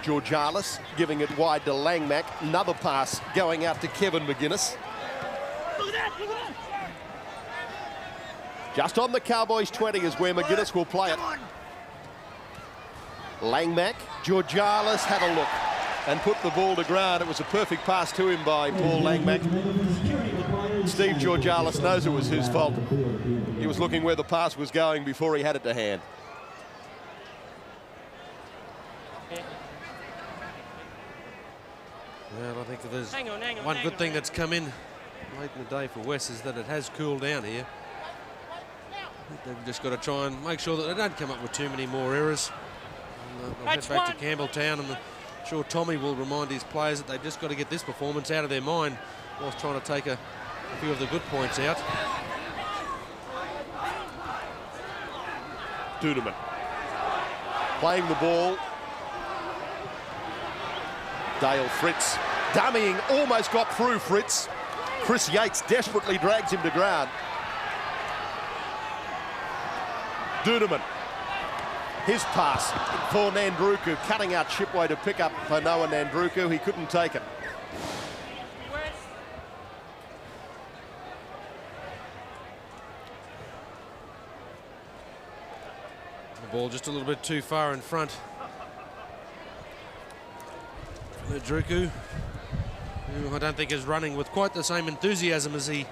Georgalis giving it wide to Langmack. Another pass going out to Kevin McGuinness. Just on the Cowboys 20 is where McGuinness will play it. Langmack, Georgalis had a look and put the ball to ground. It was a perfect pass to him by Paul Langmack. Steve Georgalis knows it was his fault. He was looking where the pass was going before he had it to hand. Well, I think that there's Hang on, one good thing that's come in late in the day for West is that it has cooled down here. They've just got to try and make sure that they don't come up with too many more errors. They'll head back to Campbelltown and the sure Tommy will remind his players that they've just got to get this performance out of their mind whilst trying to take a few of the good points out. Duneman playing the ball. Dale Fritz dummying, almost got through Fritz. Chris Yates desperately drags him to ground. Duneman, his pass for Nandruku, cutting out Shipway to pick up for Noah Nandruku. He couldn't take it. The ball just a little bit too far in front. Nandruku, who I don't think is running with quite the same enthusiasm as he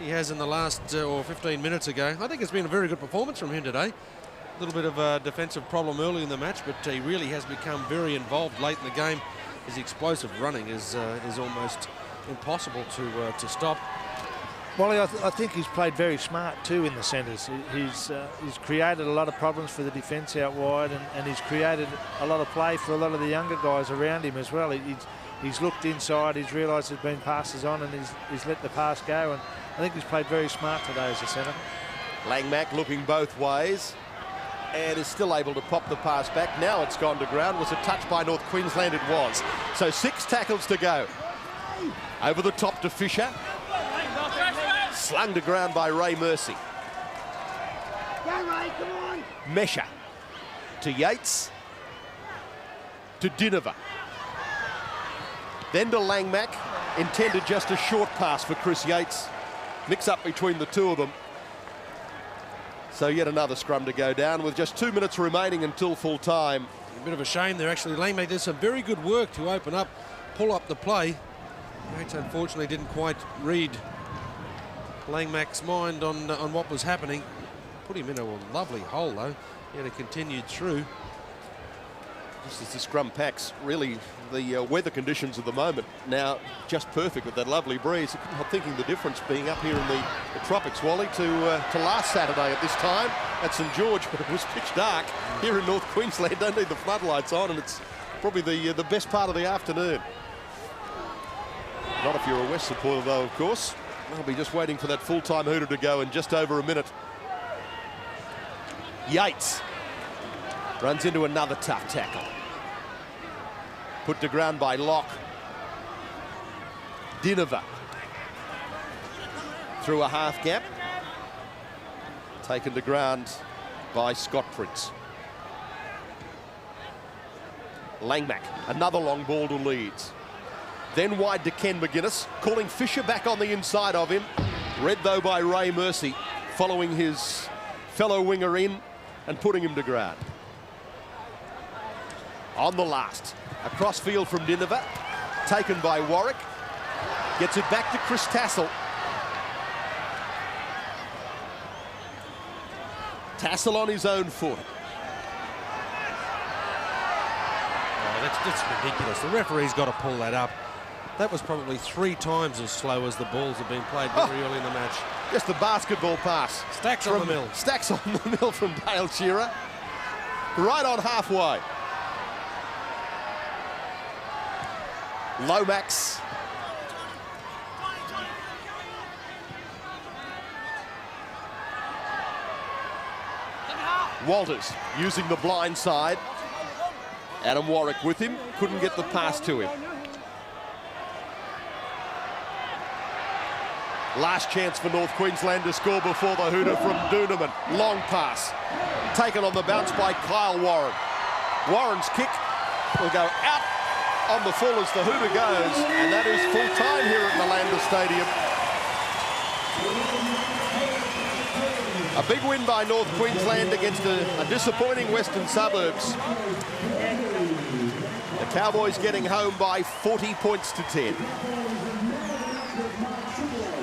has in the last 15 minutes ago. I think it's been a very good performance from him today. A little bit of a defensive problem early in the match, but he really has become very involved late in the game. His explosive running is almost impossible to stop. Wally, I think he's played very smart too in the centres. He's created a lot of problems for the defence out wide, and he's created a lot of play for a lot of the younger guys around him as well. He's looked inside, he's realised there's been passes on, and he's let the pass go. And I think he's played very smart today as a centre. Langmack looking both ways and is still able to pop the pass back. Now it's gone to ground. Was it touched by North Queensland? It was. So 6 tackles to go. Over the top to Fisher. Slung to ground by Ray Mercy. Mesha to Yates. To Dinova. Then to Langmack. Intended just a short pass for Chris Yates. Mix up between the two of them. So yet another scrum to go down with just 2 minutes remaining until full time. A bit of a shame there, actually. Langmack did some very good work to open up, pull up the play. Yates unfortunately didn't quite read Langmack's mind on what was happening. Put him in a lovely hole though. He had continued through. Just as the scrum packs, really the weather conditions at the moment now just perfect with that lovely breeze. I'm not thinking the difference being up here in the tropics, Wally, to last Saturday at this time at St George when it was pitch dark. Here in North Queensland, don't need the floodlights on, and it's probably the best part of the afternoon. Not if you're a West supporter though, of course. I'll be just waiting for that full-time hooter to go in just over a minute. Yates runs into another tough tackle. Put to ground by Locke. Dinova through a half gap. Taken to ground by Scott Prince. Langmack, another long ball to Leeds. Then wide to Ken McGuinness, calling Fisher back on the inside of him. Read though by Ray Mercy, following his fellow winger in and putting him to ground. On the last, across field from Dinova, taken by Warwick. Gets it back to Chris Tassel. Tassel on his own foot. Oh, that's ridiculous. The referee's got to pull that up. That was probably 3 times as slow as the balls have been played very early in the match. Just a basketball pass. Stacks on the mill. Stacks on the mill from Dale Shearer. Right on halfway. Lomax. Walters using the blind side. Adam Warwick with him. Couldn't get the pass to him. Last chance for North Queensland to score before the hooter from Duneman. Long pass. Taken on the bounce by Kyle Warren. Warren's kick will go out on the full as the hooter goes, and that is full time here at Malanda Stadium. A big win by North Queensland against a disappointing Western Suburbs. The Cowboys getting home by 40 points to 10.